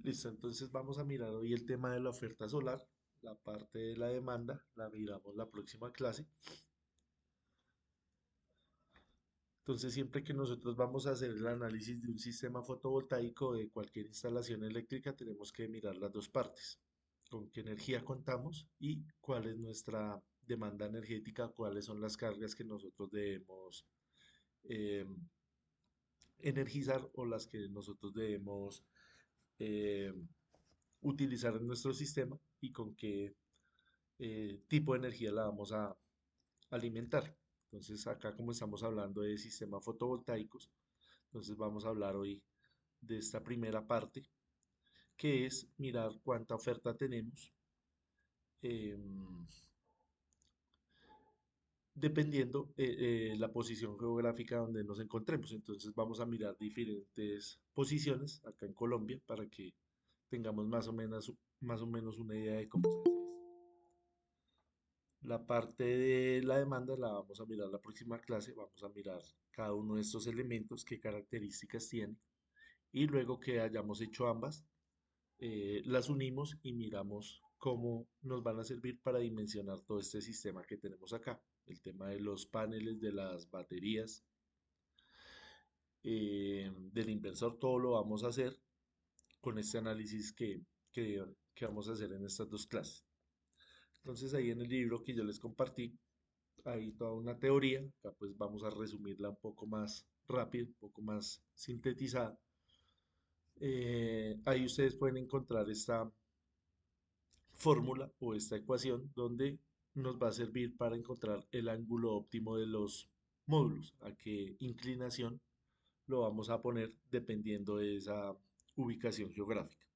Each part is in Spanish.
Listo, entonces vamos a mirar hoy el tema de la oferta solar, la parte de la demanda, la miramos la próxima clase. Entonces, siempre que nosotros vamos a hacer el análisis de un sistema fotovoltaico o de cualquier instalación eléctrica, tenemos que mirar las dos partes, con qué energía contamos y cuál es nuestra demanda energética, cuáles son las cargas que nosotros debemos eh, energizar o las que nosotros debemos eh, utilizar en nuestro sistema y con qué tipo de energía la vamos a alimentar. Entonces, acá como estamos hablando de sistemas fotovoltaicos, entonces vamos a hablar hoy de esta primera parte, que es mirar cuánta oferta tenemos, eh, dependiendo la posición geográfica donde nos encontremos. Entonces vamos a mirar diferentes posiciones acá en Colombia para que tengamos más o menos una idea de cómo se hace esto. La parte de la demanda la vamos a mirar la próxima clase, vamos a mirar cada uno de estos elementos, qué características tiene, y luego que hayamos hecho ambas, las unimos y miramos cómo nos van a servir para dimensionar todo este sistema que tenemos acá. El tema de los paneles, de las baterías, del inversor, todo lo vamos a hacer con este análisis que vamos a hacer en estas dos clases. Entonces ahí en el libro que yo les compartí, hay toda una teoría, acá pues vamos a resumirla un poco más rápido, un poco más sintetizada. Ahí ustedes pueden encontrar esta fórmula o esta ecuación donde nos va a servir para encontrar el ángulo óptimo de los módulos, a qué inclinación lo vamos a poner dependiendo de esa ubicación geográfica.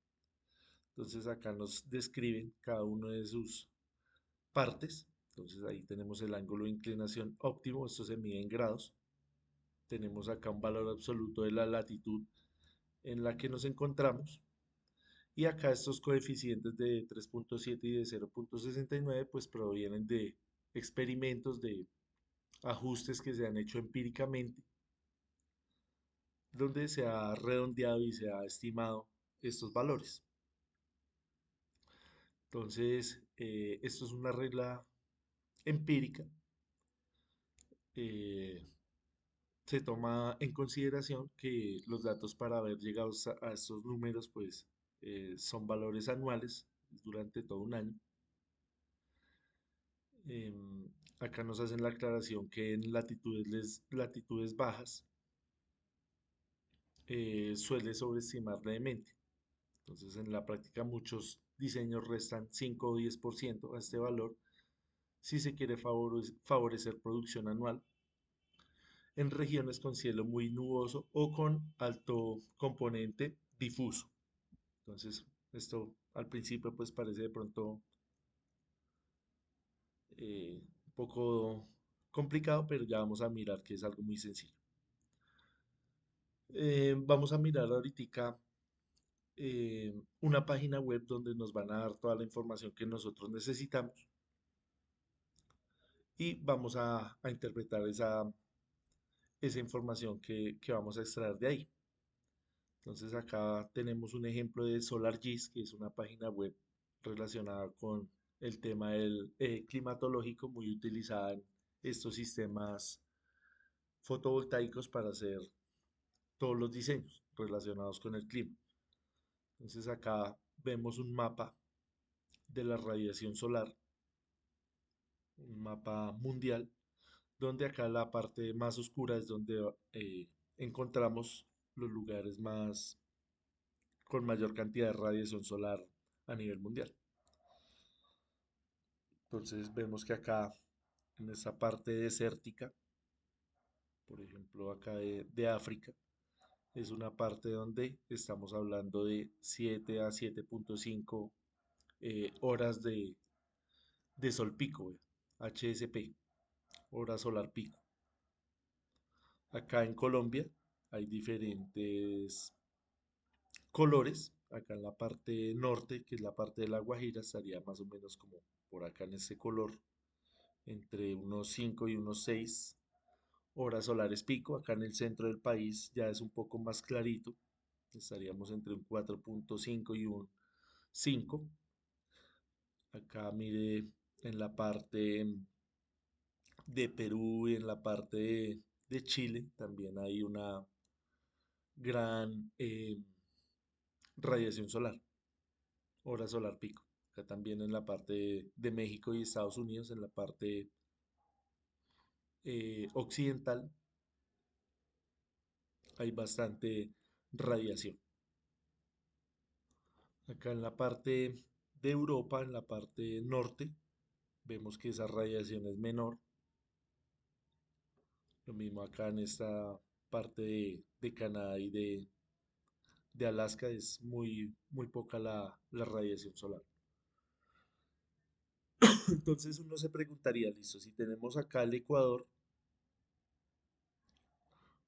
Entonces acá nos describen cada uno de sus partes. Entonces ahí tenemos el ángulo de inclinación óptimo, esto se mide en grados. Tenemos acá un valor absoluto de la latitud en la que nos encontramos. Y acá estos coeficientes de 3,7 y de 0,69 pues provienen de experimentos, de ajustes que se han hecho empíricamente, donde se ha redondeado y se ha estimado estos valores. Entonces, esto es una regla empírica. eh, Se toma en consideración que los datos para haber llegado a estos números pues son valores anuales durante todo un año. Acá nos hacen la aclaración que en latitudes bajas suele sobreestimar levemente. Entonces, en la práctica muchos diseños restan 5 o 10% a este valor si se quiere favorecer producción anual en regiones con cielo muy nuboso o con alto componente difuso. Entonces, esto al principio pues parece de pronto un poco complicado, pero ya vamos a mirar que es algo muy sencillo. Vamos a mirar ahorita una página web donde nos van a dar toda la información que nosotros necesitamos y vamos a interpretar esa información que vamos a extraer de ahí. Entonces acá tenemos un ejemplo de SolarGIS, que es una página web relacionada con el tema del climatológico, muy utilizada en estos sistemas fotovoltaicos para hacer todos los diseños relacionados con el clima. Entonces acá vemos un mapa de la radiación solar, un mapa mundial, donde acá la parte más oscura es donde encontramos los lugares más con mayor cantidad de radiación solar a nivel mundial. Entonces vemos que acá en esta parte desértica, por ejemplo acá de África, es una parte donde estamos hablando de 7 a 7,5 horas de sol pico, HSP, hora solar pico. Acá en Colombia hay diferentes colores. Acá en la parte norte, que es la parte de La Guajira, estaría más o menos como por acá en ese color, entre unos 5 y unos 6 horas solares pico. Acá en el centro del país ya es un poco más clarito, estaríamos entre un 4.5 y un 5. Acá mire en la parte de Perú y en la parte de Chile también hay una gran radiación solar, hora solar pico. Acá también en la parte de México y Estados Unidos, en la parte occidental, hay bastante radiación. Acá en la parte de Europa, en la parte norte, vemos que esa radiación es menor. Lo mismo acá en esta parte de Canadá y de Alaska es muy, muy poca la radiación solar. Entonces uno se preguntaría, listo, si tenemos acá el Ecuador,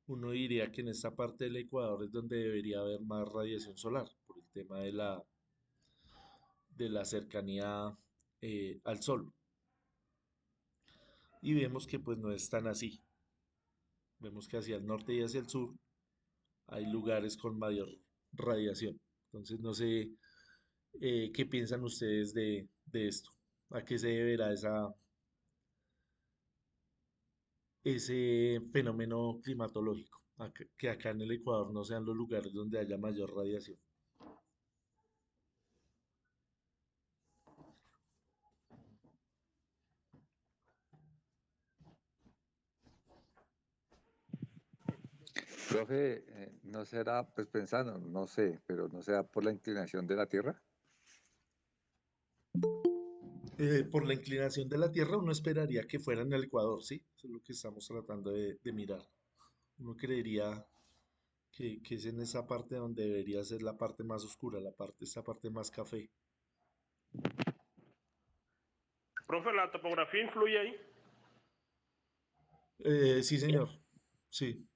uno diría que en esta parte del Ecuador es donde debería haber más radiación solar, por el tema de la cercanía al Sol. Y vemos que pues no es tan así. Vemos que hacia el norte y hacia el sur hay lugares con mayor radiación. Entonces no sé qué piensan ustedes de esto. ¿A qué se deberá ese fenómeno climatológico? Que acá en el Ecuador no sean los lugares donde haya mayor radiación. Profe, ¿no será, pues pensando, no sé, pero no será por la inclinación de la Tierra? Por la inclinación de la Tierra, uno esperaría que fuera en el Ecuador, ¿sí? Eso es lo que estamos tratando de mirar. Uno creería que es en esa parte donde debería ser la parte más oscura, esta parte más café. Profe, la topografía influye ahí. Sí, señor. Sí.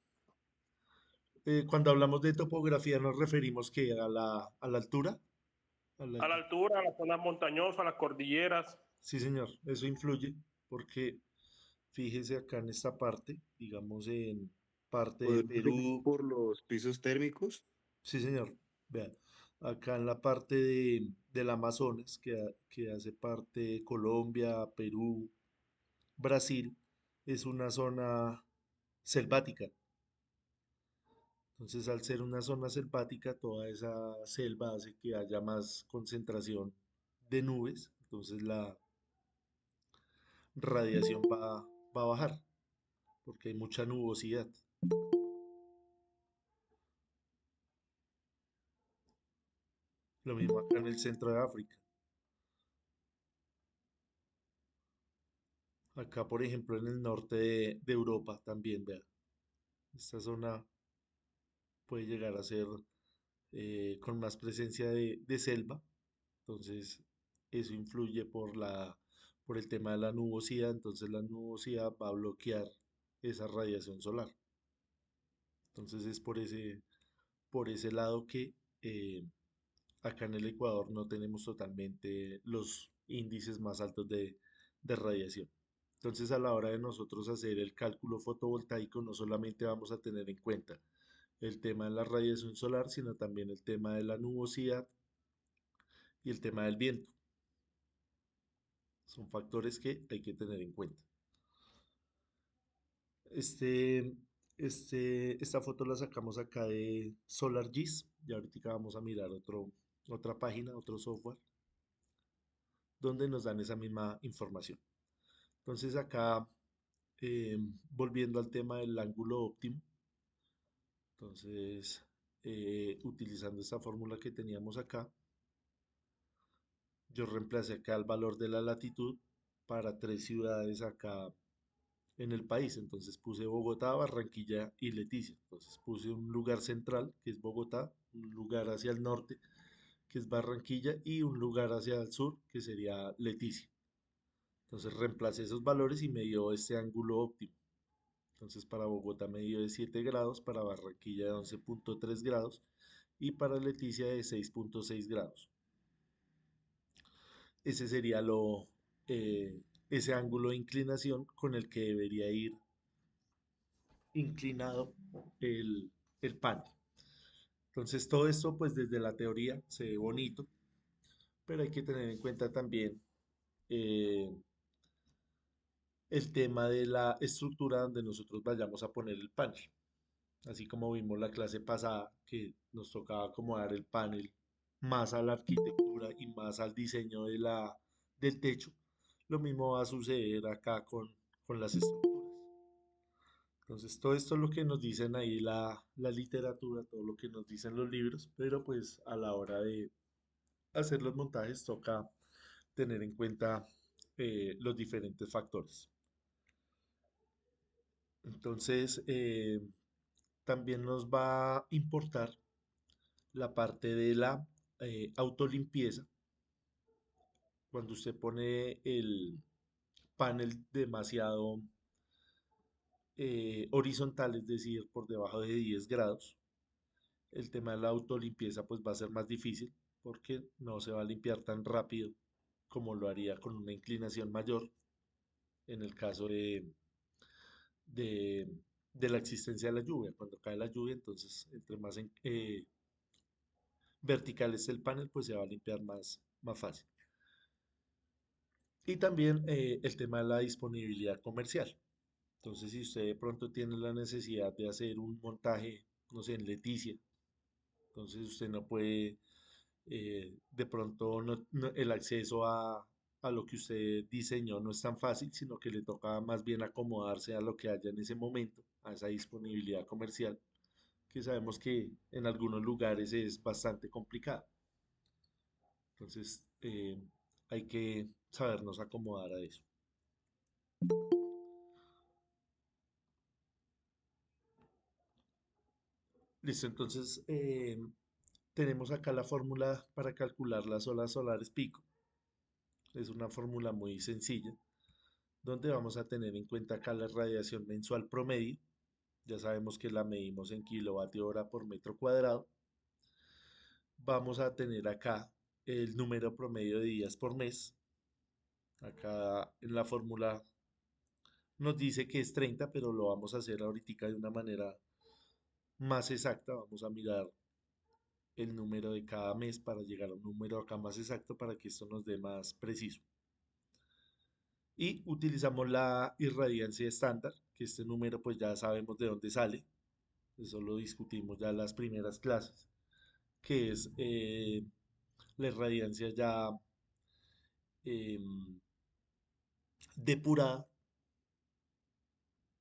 Cuando hablamos de topografía nos referimos que a la altura, a la A la altitud. altura, a las zonas montañosas, las cordilleras. Sí, señor, eso influye porque fíjese acá en esta parte, digamos en parte de ¿Podría ser Perú, por los pisos térmicos? sí, señor, vean, acá en la parte del Amazonas, que hace parte de Colombia, Perú, Brasil, es una zona selvática. Entonces, al ser una zona selvática, toda esa selva hace que haya más concentración de nubes, entonces la radiación va a bajar, porque hay mucha nubosidad. Lo mismo acá en el centro de África. Acá, por ejemplo, en el norte de Europa también, vea, esta zona puede llegar a ser con más presencia de selva, entonces eso influye por el tema de la nubosidad, entonces la nubosidad va a bloquear esa radiación solar. Entonces es por ese lado que eh, acá en el Ecuador no tenemos totalmente los índices más altos de radiación. Entonces, a la hora de nosotros hacer el cálculo fotovoltaico, no solamente vamos a tener en cuenta el tema de la radiación solar, sino también el tema de la nubosidad y el tema del viento. Son factores que hay que tener en cuenta. Este, esta foto la sacamos acá de SolarGIS y ahorita vamos a mirar otra página, otro software, donde nos dan esa misma información. Entonces acá, volviendo al tema del ángulo óptimo, entonces utilizando esta fórmula que teníamos acá, yo reemplacé acá el valor de la latitud para tres ciudades acá en el país. Entonces puse Bogotá, Barranquilla y Leticia. Entonces puse un lugar central, que es Bogotá, un lugar hacia el norte, que es Barranquilla, y un lugar hacia el sur, que sería Leticia. Entonces reemplacé esos valores y me dio este ángulo óptimo. Entonces para Bogotá me dio de 7 grados, para Barranquilla de 11.3 grados y para Leticia de 6.6 grados. Ese sería ese ángulo de inclinación con el que debería ir inclinado el panel. Entonces todo esto pues desde la teoría se ve bonito, pero hay que tener en cuenta también eh, el tema de la estructura donde nosotros vayamos a poner el panel. Así como vimos la clase pasada que nos tocaba acomodar el panel más a la arquitectura y más al diseño del techo, lo mismo va a suceder acá con las estructuras. Entonces, todo esto es lo que nos dicen ahí la literatura, todo lo que nos dicen los libros, pero pues a la hora de hacer los montajes toca tener en cuenta los diferentes factores. Entonces, también nos va a importar la parte de la autolimpieza. Cuando usted pone el panel demasiado horizontal, es decir, por debajo de 10 grados, el tema de la autolimpieza pues va a ser más difícil porque no se va a limpiar tan rápido como lo haría con una inclinación mayor en el caso de, de la existencia de la lluvia. Cuando cae la lluvia, entonces entre más vertical es el panel, pues se va a limpiar más fácil. Y también el tema de la disponibilidad comercial. Entonces, si usted de pronto tiene la necesidad de hacer un montaje, no sé, en Leticia, entonces usted no puede, de pronto el acceso a lo que usted diseñó no es tan fácil, sino que le toca más bien acomodarse a lo que haya en ese momento, a esa disponibilidad comercial, que sabemos que en algunos lugares es bastante complicada. Entonces, hay que sabernos acomodar a eso. Listo, entonces tenemos acá la fórmula para calcular las olas solares pico. Es una fórmula muy sencilla, donde vamos a tener en cuenta acá la radiación mensual promedio. Ya sabemos que la medimos en kilovatio hora por metro cuadrado. Vamos a tener acá el número promedio de días por mes. Acá en la fórmula nos dice que es 30, pero lo vamos a hacer ahorita de una manera más exacta. Vamos a mirar el número de cada mes para llegar a un número acá más exacto para que esto nos dé más preciso. Y utilizamos la irradiancia estándar, que este número pues ya sabemos de dónde sale, eso lo discutimos ya en las primeras clases, que es la irradiancia ya em, depurada,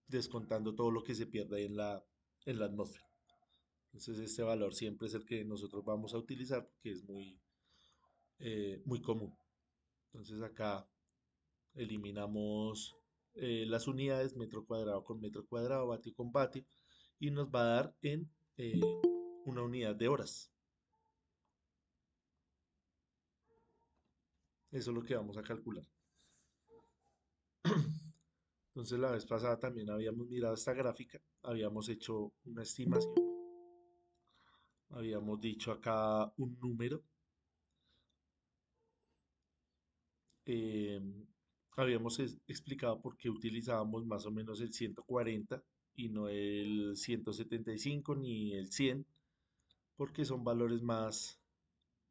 descontando todo lo que se pierde ahí en la atmósfera. Entonces este valor siempre es el que nosotros vamos a utilizar porque es muy común. Entonces acá eliminamos las unidades, metro cuadrado con metro cuadrado, vatio con vatio, y nos va a dar en una unidad de horas. Eso es lo que vamos a calcular. Entonces la vez pasada también habíamos mirado esta gráfica, habíamos hecho una estimación, habíamos dicho acá un número, eh, habíamos explicado por qué utilizábamos más o menos el 140 y no el 175 ni el 100, porque son valores más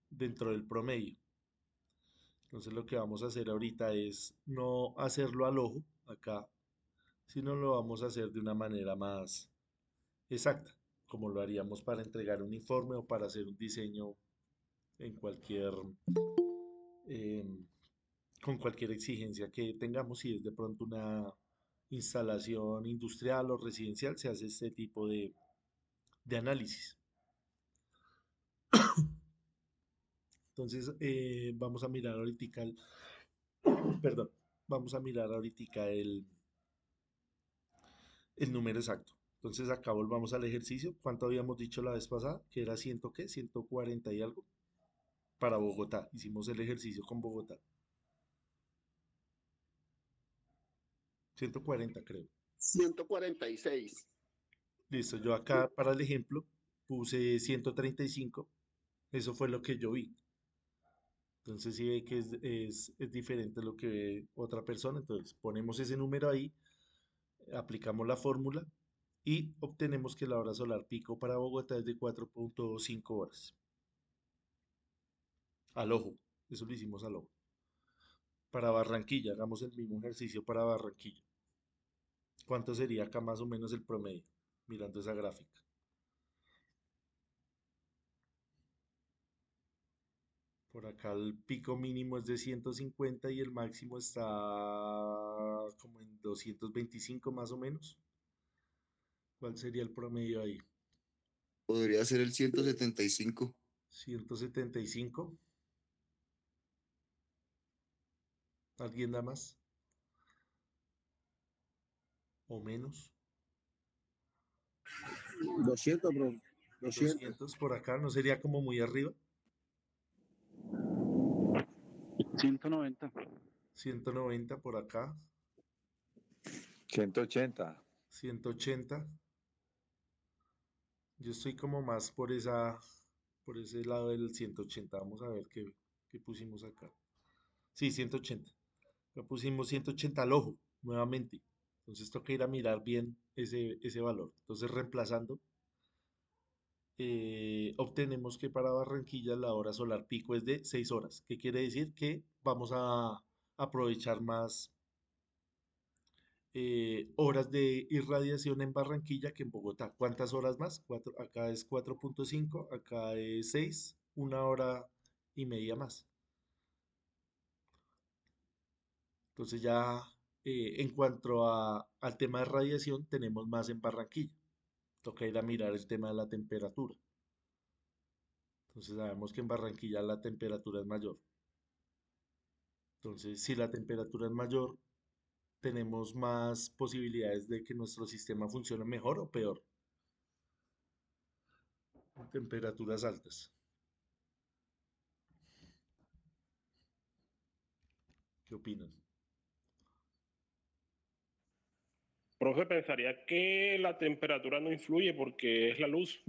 dentro del promedio. Entonces lo que vamos a hacer ahorita es no hacerlo al ojo acá, sino lo vamos a hacer de una manera más exacta, como lo haríamos para entregar un informe o para hacer un diseño en em, con cualquier exigencia que tengamos. Si es de pronto una instalación industrial o residencial, se hace este tipo de análisis. Entonces, vamos a mirar ahorita perdón, vamos a mirar ahorita el número exacto. Entonces acá volvamos al ejercicio. ¿Cuánto habíamos dicho la vez pasada? Que era 100, ¿qué? 140 y algo para Bogotá. Hicimos el ejercicio con Bogotá. 140 creo. 146. Listo, yo acá para el ejemplo puse 135. Eso fue lo que yo vi. Entonces si ve que es diferente lo que ve otra persona. Entonces ponemos ese número ahí, aplicamos la fórmula y obtenemos que la hora solar pico para Bogotá es de 4.5 horas. Al ojo, eso lo hicimos al ojo. Para Barranquilla, hagamos el mismo ejercicio para Barranquilla. ¿Cuánto sería acá más o menos el promedio? Mirando esa gráfica. Por acá el pico mínimo es de 150 y el máximo está como en 225 más o menos. ¿Cuál sería el promedio ahí? Podría ser el 175. 175. ¿Alguien da más o menos? 200, bro. 200. 200 por acá, ¿no sería como muy arriba? 190. 190 por acá, 180. 180. Yo estoy como más por ese lado del 180. Vamos a ver qué pusimos acá. Sí, 180. Acá pusimos 180 al ojo, nuevamente. Entonces toca ir a mirar bien ese valor. Entonces reemplazando, obtenemos que para Barranquilla la hora solar pico es de 6 horas. ¿Qué quiere decir? Que vamos a aprovechar más horas de irradiación en Barranquilla que en Bogotá. ¿Cuántas horas más? Acá es 4.5, acá es 6, 1 hora y media más. Entonces ya en cuanto al tema de radiación, tenemos más en Barranquilla. Toca ir a mirar el tema de la temperatura. Entonces sabemos que en Barranquilla la temperatura es mayor. Entonces, si la temperatura es mayor, tenemos más posibilidades de que nuestro sistema funcione mejor o peor en temperaturas altas. ¿Qué opinan? Profe, pensaría que la temperatura no influye porque es la luz.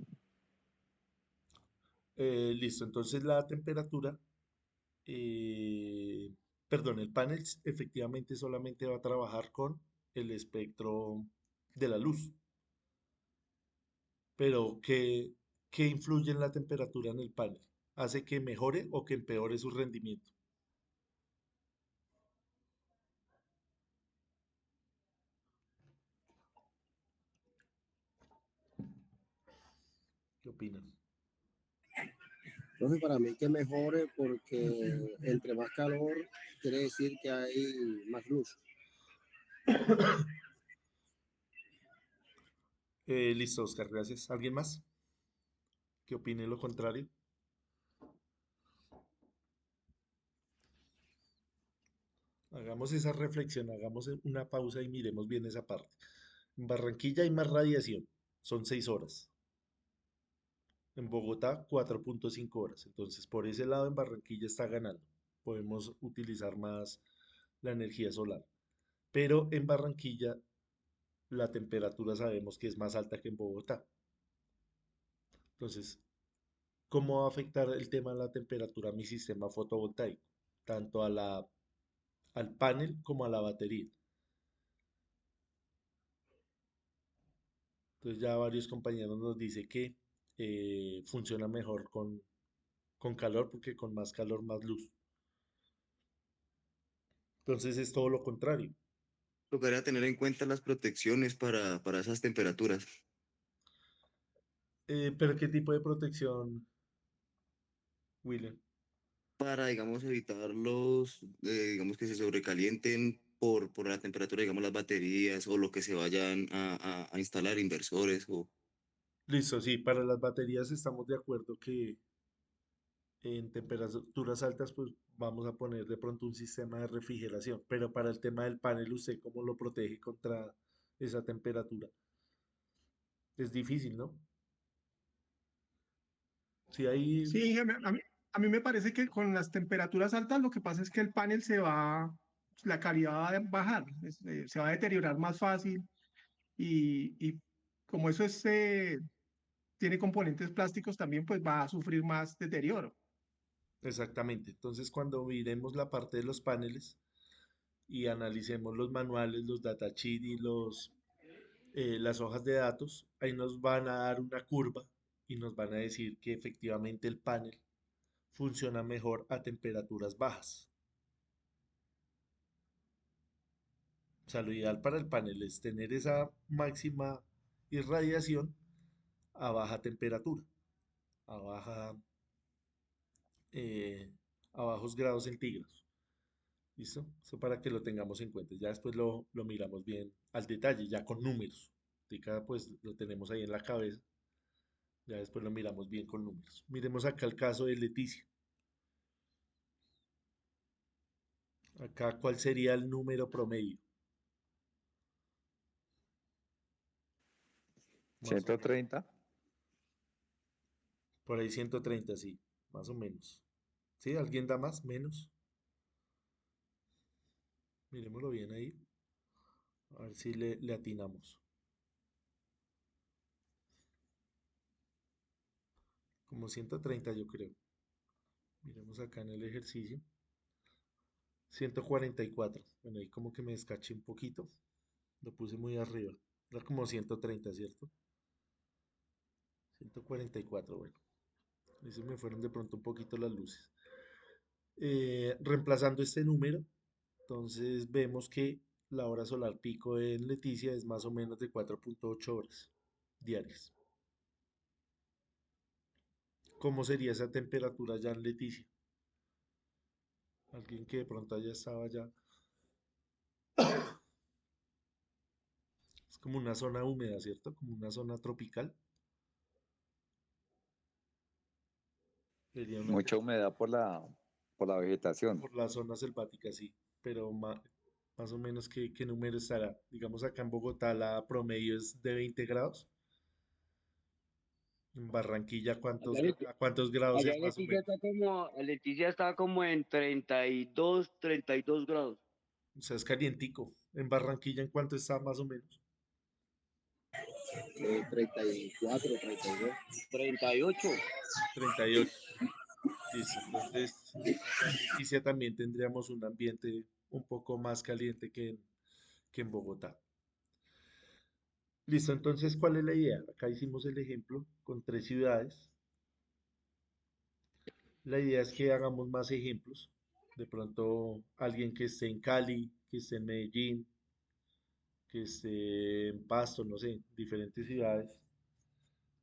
Listo, entonces la temperatura, eh, perdón, el panel efectivamente solamente va a trabajar con el espectro de la luz, pero ¿qué influye en la temperatura en el panel? ¿Hace que mejore o que empeore su rendimiento? ¿Qué opinan? Entonces, para mí que mejore porque entre más calor quiere decir que hay más luz. Listo, Oscar, gracias. ¿Alguien más que opine lo contrario? Hagamos esa reflexión, hagamos una pausa y miremos bien esa parte. En Barranquilla hay más radiación, son 6 horas. En Bogotá, 4.5 horas. Entonces, por ese lado, en Barranquilla está ganando. Podemos utilizar más la energía solar. Pero en Barranquilla, la temperatura sabemos que es más alta que en Bogotá. Entonces, ¿cómo va a afectar el tema de la temperatura a mi sistema fotovoltaico? Tanto al panel como a la batería. Entonces, ya varios compañeros nos dicen que funciona mejor con calor porque con más calor, más luz. Entonces, es todo lo contrario. Tocaría tener en cuenta las protecciones para esas temperaturas, Pero ¿qué tipo de protección, William? para, digamos, evitarlos, digamos, que se sobrecalienten por la temperatura, digamos, las baterías o lo que se vayan a instalar, inversores o... Listo, sí, para las baterías estamos de acuerdo que en temperaturas altas pues vamos a poner de pronto un sistema de refrigeración, pero para el tema del panel, ¿usted cómo lo protege contra esa temperatura? Es difícil, ¿no? Sí, ahí, Sí, a mí me parece que con las temperaturas altas lo que pasa es que el panel la calidad va a bajar, se va a deteriorar más fácil y como eso tiene componentes plásticos también, pues va a sufrir más deterioro. exactamente. Entonces, cuando miremos la parte de los paneles y analicemos los manuales, los datasheets y las hojas de datos, ahí nos van a dar una curva y nos van a decir que efectivamente el panel funciona mejor a temperaturas bajas. O sea, lo ideal para el panel es tener esa máxima irradiación a baja temperatura, a baja, eh, a bajos grados centígrados. ¿Listo? Eso para que lo tengamos en cuenta. Ya después lo miramos bien al detalle, ya con números. Tica, pues lo tenemos ahí en la cabeza. Ya después lo miramos bien con números. Miremos acá el caso de Leticia. Acá, ¿cuál sería el número promedio? Más o menos. 130. Por ahí 130, sí, más o menos. ¿Sí? ¿Alguien da más? ¿Menos? Miremoslo bien ahí. A ver si le atinamos. Como 130 yo creo. Miremos acá en el ejercicio. 144. Bueno, ahí como que me descaché un poquito. Lo puse muy arriba. Era como 130, ¿cierto? 144, bueno. Ahí se me fueron de pronto un poquito las luces. Reemplazando este número, entonces vemos que la hora solar pico en Leticia es más o menos de 4.8 horas diarias. ¿Cómo sería esa temperatura ya en Leticia? Alguien que de pronto ya estaba ya. Es como una zona húmeda, ¿cierto? Como una zona tropical. Sería una Mucha humedad por la vegetación. por la zona selvática, sí. Pero más o menos, ¿qué número estará? Digamos acá en Bogotá la promedio es de 20 grados. En Barranquilla, Allá, Leti- a cuántos grados allá es más o Leticia menos? está como, Leticia está como en 32 grados. O sea, es calientico. En Barranquilla, ¿en cuánto está más o menos? 34, 32. 38. 38. Listo. Entonces, acá en Leticia también tendríamos un ambiente un poco más caliente que en Bogotá. Listo, entonces, ¿cuál es la idea? Acá hicimos el ejemplo con 3 ciudades. La idea es que hagamos más ejemplos. De pronto, alguien que esté en Cali, que esté en Medellín, que esté en Pasto, no sé, diferentes ciudades.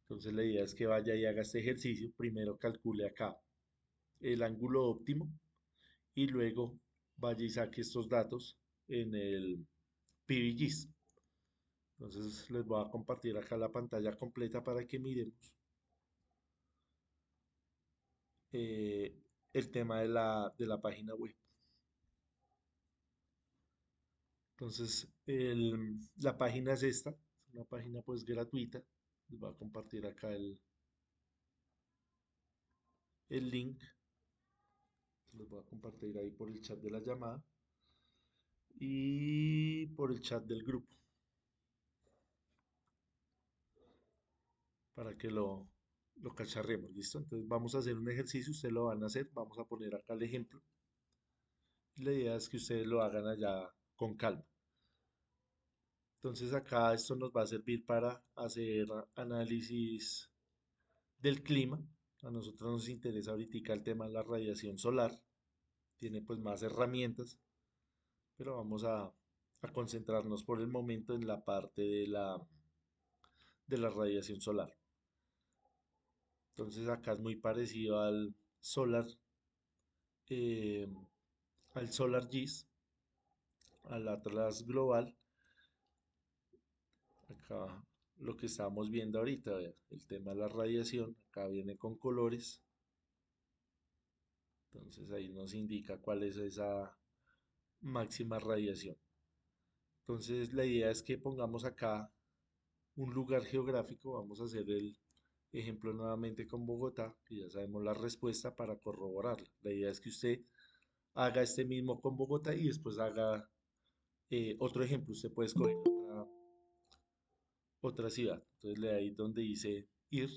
Entonces, la idea es que vaya y haga este ejercicio. Primero calcule acá el ángulo óptimo y luego vaya y saque estos datos en el PVGIS. Entonces, les voy a compartir acá la pantalla completa para que miremos eh, el tema de la página web. Entonces, la página es esta, es una página pues gratuita. Les voy a compartir acá el link. Les voy a compartir ahí por el chat de la llamada y por el chat del grupo para que lo cacharremos, ¿listo? Entonces vamos a hacer un ejercicio, ustedes lo van a hacer, vamos a poner acá el ejemplo. Y la idea es que ustedes lo hagan allá con calma. Entonces acá esto nos va a servir para hacer análisis del clima. A nosotros nos interesa ahorita el tema de la radiación solar. Tiene pues más herramientas, pero vamos a concentrarnos por el momento en la parte de la radiación solar. Entonces acá es muy parecido eh, al Solar GIS, al Atlas Global. Acá lo que estamos viendo ahorita, vea, el tema de la radiación, acá viene con colores. Entonces ahí nos indica cuál es esa máxima radiación. Entonces la idea es que pongamos acá un lugar geográfico. Vamos a hacer el ejemplo nuevamente con Bogotá, que ya sabemos la respuesta para corroborarla. La idea es que usted haga este mismo con Bogotá y después haga otro ejemplo. Usted puede escoger otra ciudad. Entonces le da ahí donde dice ir.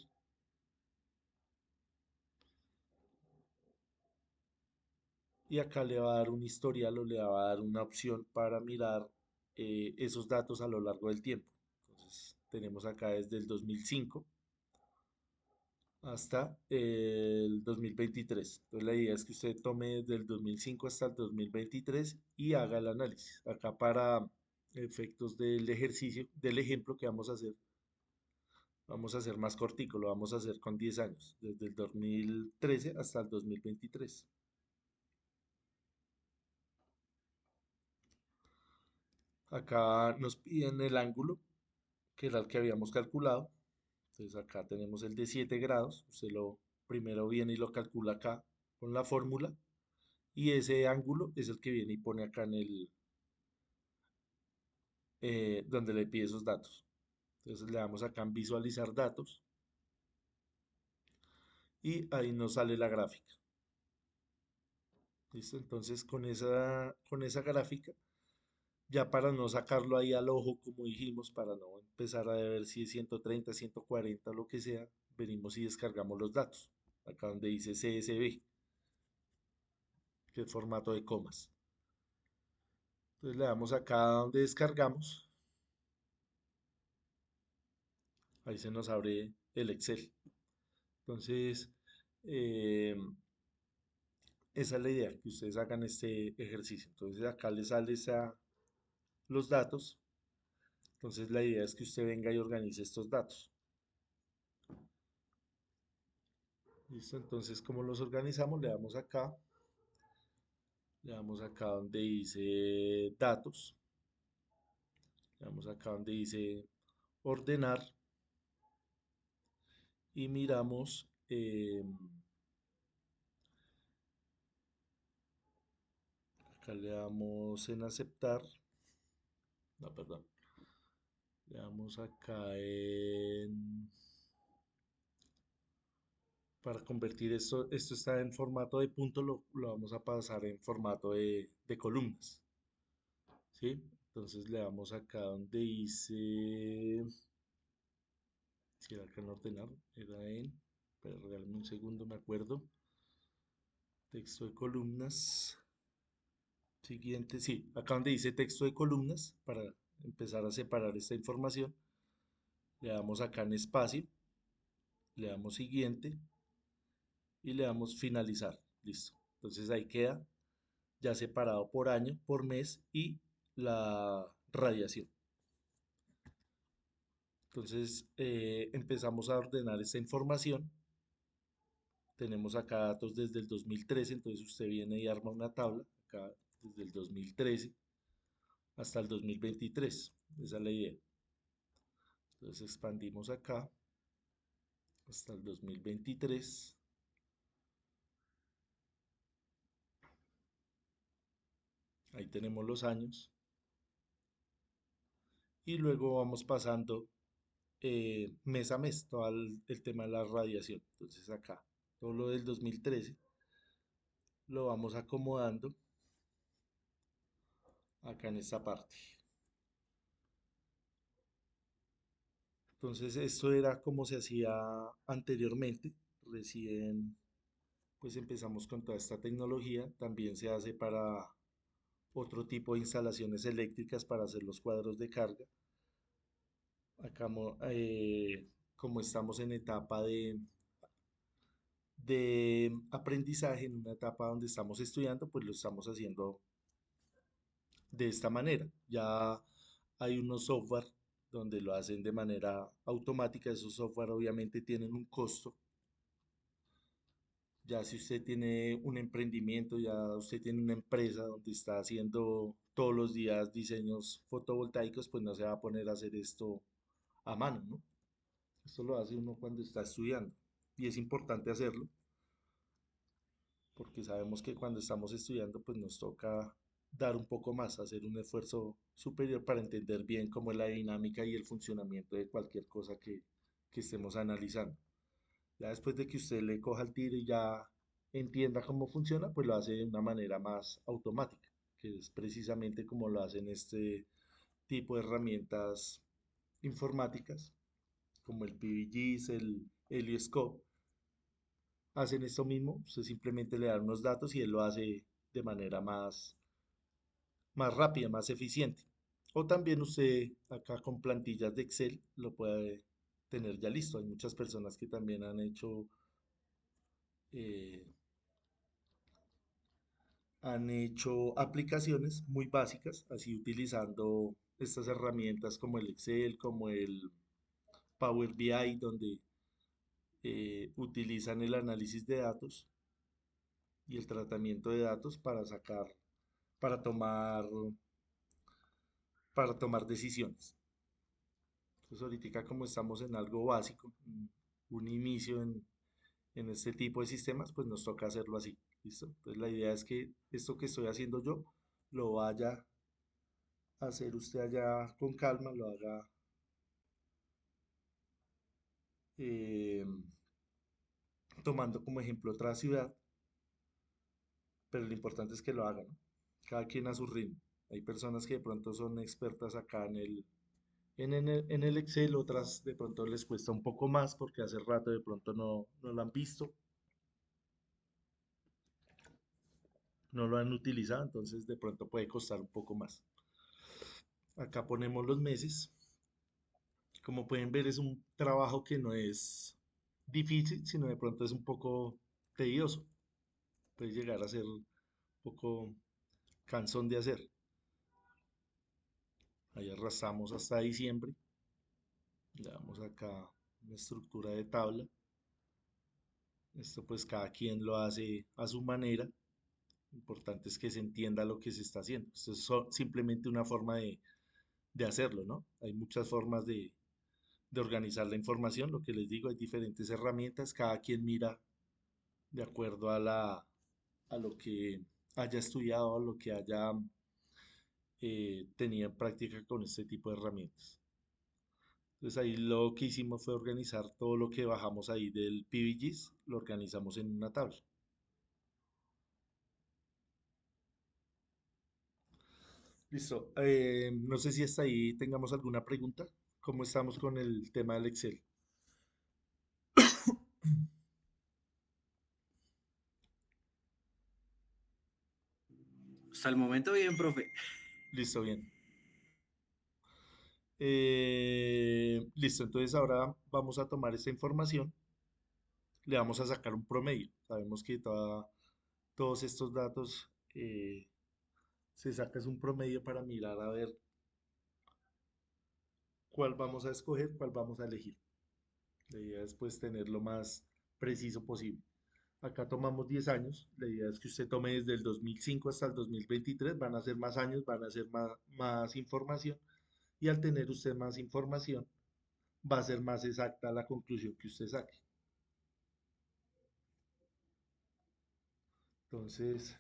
Y acá le va a dar un historial o le va a dar una opción para mirar esos datos a lo largo del tiempo. Entonces tenemos acá desde el 2005 hasta el 2023. Entonces la idea es que usted tome desde el 2005 hasta el 2023 y haga el análisis. Acá para efectos del ejercicio, del ejemplo que vamos a hacer más cortico, lo vamos a hacer con 10 años, desde el 2013 hasta el 2023. Acá nos piden el ángulo, que era el que habíamos calculado. Entonces acá tenemos el de 7 grados. Usted lo primero viene y lo calcula acá con la fórmula. Y ese ángulo es el que viene y pone acá en donde le pide esos datos. Entonces le damos acá en visualizar datos. Y ahí nos sale la gráfica. ¿Listo? Entonces con esa gráfica, ya para no sacarlo ahí al ojo, como dijimos, para no empezar a ver si es 130, 140, lo que sea, venimos y descargamos los datos. Acá donde dice CSV, que es formato de comas. Entonces le damos acá donde descargamos. Ahí se nos abre el Excel. Entonces, eh, esa es la idea, que ustedes hagan este ejercicio. Entonces acá les sale los datos. Entonces la idea es que usted venga y organice estos datos. ¿Listo? Entonces, ¿cómo los organizamos? Le damos acá donde dice datos, le damos acá donde dice ordenar y miramos, acá le damos en aceptar, no, perdón, le damos acá para convertir esto está en formato de punto, lo vamos a pasar en formato de columnas, ¿sí? Entonces le damos acá donde dice, si era acá en ordenar, pero regálame un segundo, me acuerdo, texto de columnas, siguiente, sí, acá donde dice texto de columnas, para empezar a separar esta información, le damos acá en espacio, le damos siguiente y le damos finalizar, listo. Entonces ahí queda ya separado por año, por mes y la radiación. Entonces empezamos a ordenar esta información. Tenemos acá datos desde el 2013, entonces usted viene y arma una tabla, acá desde el 2013 hasta el 2023. Esa es la idea. Entonces expandimos acá hasta el 2023. Ahí tenemos los años. Y luego vamos pasando mes a mes todo el tema de la radiación. Entonces acá, todo lo del 2013 lo vamos acomodando acá en esta parte. Entonces esto era como se hacía anteriormente. Recién pues empezamos con toda esta tecnología. También se hace para otro tipo de instalaciones eléctricas para hacer los cuadros de carga. Acá como estamos en etapa de aprendizaje, en una etapa donde estamos estudiando, pues lo estamos haciendo de esta manera. Ya hay unos software donde lo hacen de manera automática. Esos software obviamente tienen un costo. Ya si usted tiene un emprendimiento, ya usted tiene una empresa donde está haciendo todos los días diseños fotovoltaicos, pues no se va a poner a hacer esto a mano, ¿no? Esto lo hace uno cuando está estudiando y es importante hacerlo porque sabemos que cuando estamos estudiando pues nos toca dar un poco más, hacer un esfuerzo superior para entender bien cómo es la dinámica y el funcionamiento de cualquier cosa que estemos analizando. Ya después de que usted le coja el tiro y ya entienda cómo funciona, pues lo hace de una manera más automática, que es precisamente como lo hacen este tipo de herramientas informáticas, como el PVGIS, el Helioscope. Hacen esto mismo, usted simplemente le da unos datos y él lo hace de manera más rápida, más eficiente. O también usted acá con plantillas de Excel lo puede tener ya listo. Hay muchas personas que también eh, han hecho aplicaciones muy básicas, así utilizando estas herramientas como el Excel, como el Power BI, donde utilizan el análisis de datos y el tratamiento de datos para tomar, para tomar decisiones. Entonces ahorita como estamos en algo básico, un inicio en este tipo de sistemas, pues nos toca hacerlo así. ¿Listo? Entonces la idea es que esto que estoy haciendo yo lo vaya a hacer usted allá con calma, lo haga eh, tomando como ejemplo otra ciudad, pero lo importante es que lo hagan, ¿no? Cada quien a su ritmo. Hay personas que de pronto son expertas acá en el Excel, otras de pronto les cuesta un poco más porque hace rato de pronto no lo han visto, no lo han utilizado, entonces de pronto puede costar un poco más. Acá ponemos los meses. Como pueden ver, es un trabajo que no es difícil, sino de pronto es un poco tedioso. Puede llegar a ser un poco cansón de hacer. Ahí arrastramos hasta diciembre. Le damos acá una estructura de tabla. Esto pues cada quien lo hace a su manera. Lo importante es que se entienda lo que se está haciendo. Esto es simplemente una forma de hacerlo, ¿no? Hay muchas formas de organizar la información. Lo que les digo, hay diferentes herramientas. Cada quien mira de acuerdo a lo que haya estudiado, a lo que haya tenido en práctica con este tipo de herramientas. Entonces ahí lo que hicimos fue organizar todo lo que bajamos ahí del PVGs, lo organizamos en una tabla. Listo. No sé si hasta ahí tengamos alguna pregunta. ¿Cómo estamos con el tema del Excel? Hasta el momento bien, profe. Listo, bien. Listo, entonces ahora vamos a tomar esta información, le vamos a sacar un promedio. Sabemos que todos estos datos se saca es un promedio para mirar a ver cuál vamos a escoger, cuál vamos a elegir. La idea es pues tener lo más preciso posible. Acá tomamos 10 años, la idea es que usted tome desde el 2005 hasta el 2023, van a ser más años, van a ser más información y al tener usted más información va a ser más exacta la conclusión que usted saque. Entonces,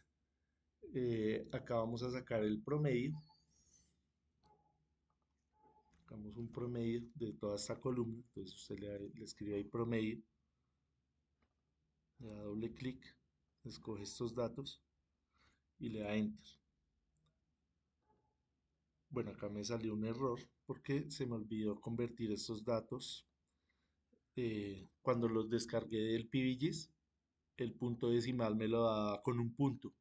acá vamos a sacar el promedio. Sacamos un promedio de toda esta columna. Entonces usted le escribe ahí promedio, le da doble clic, escoge estos datos y le da enter. Bueno, acá me salió un error porque se me olvidó convertir estos datos. Cuando los descargué del PVGs, el punto decimal me lo da con un punto.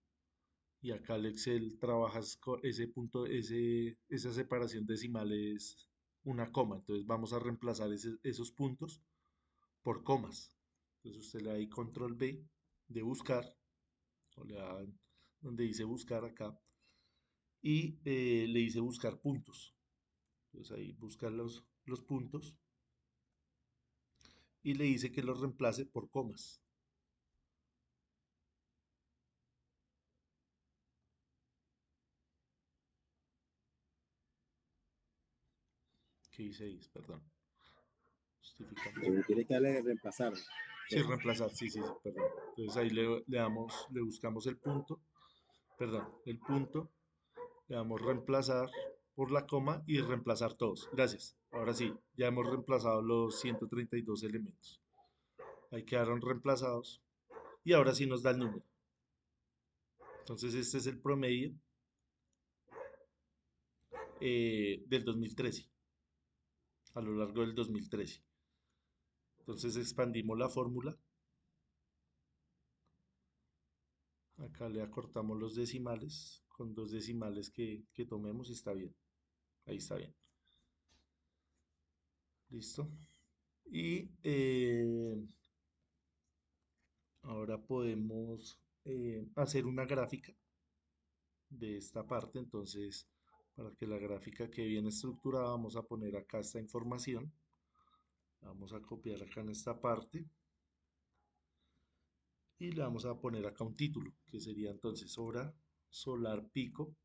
Y acá el Excel trabajas con ese punto, esa separación decimal es una coma. Entonces vamos a reemplazar esos puntos por comas. Entonces usted le da ahí control B de buscar, o le da donde dice buscar acá, y le dice buscar puntos. Entonces ahí busca los puntos y le dice que los reemplace por comas. ¿Qué dice ahí? Perdón. Justificamos. Tiene que darle de reemplazar. Sí, reemplazar, sí, sí, sí, perdón. Entonces ahí le buscamos el punto, perdón, el punto, le damos reemplazar por la coma y reemplazar todos. Gracias. Ahora sí, ya hemos reemplazado los 132 elementos. Ahí quedaron reemplazados y ahora sí nos da el número. Entonces este es el promedio del 2013, a lo largo del 2013. Entonces expandimos la fórmula. Acá le acortamos los decimales, con dos decimales que tomemos está bien. Ahí está bien. Listo. Y ahora podemos hacer una gráfica de esta parte. Entonces, para que la gráfica quede bien estructurada, vamos a poner acá esta información. Vamos a copiar acá en esta parte y le vamos a poner acá un título, que sería entonces hora solar pico.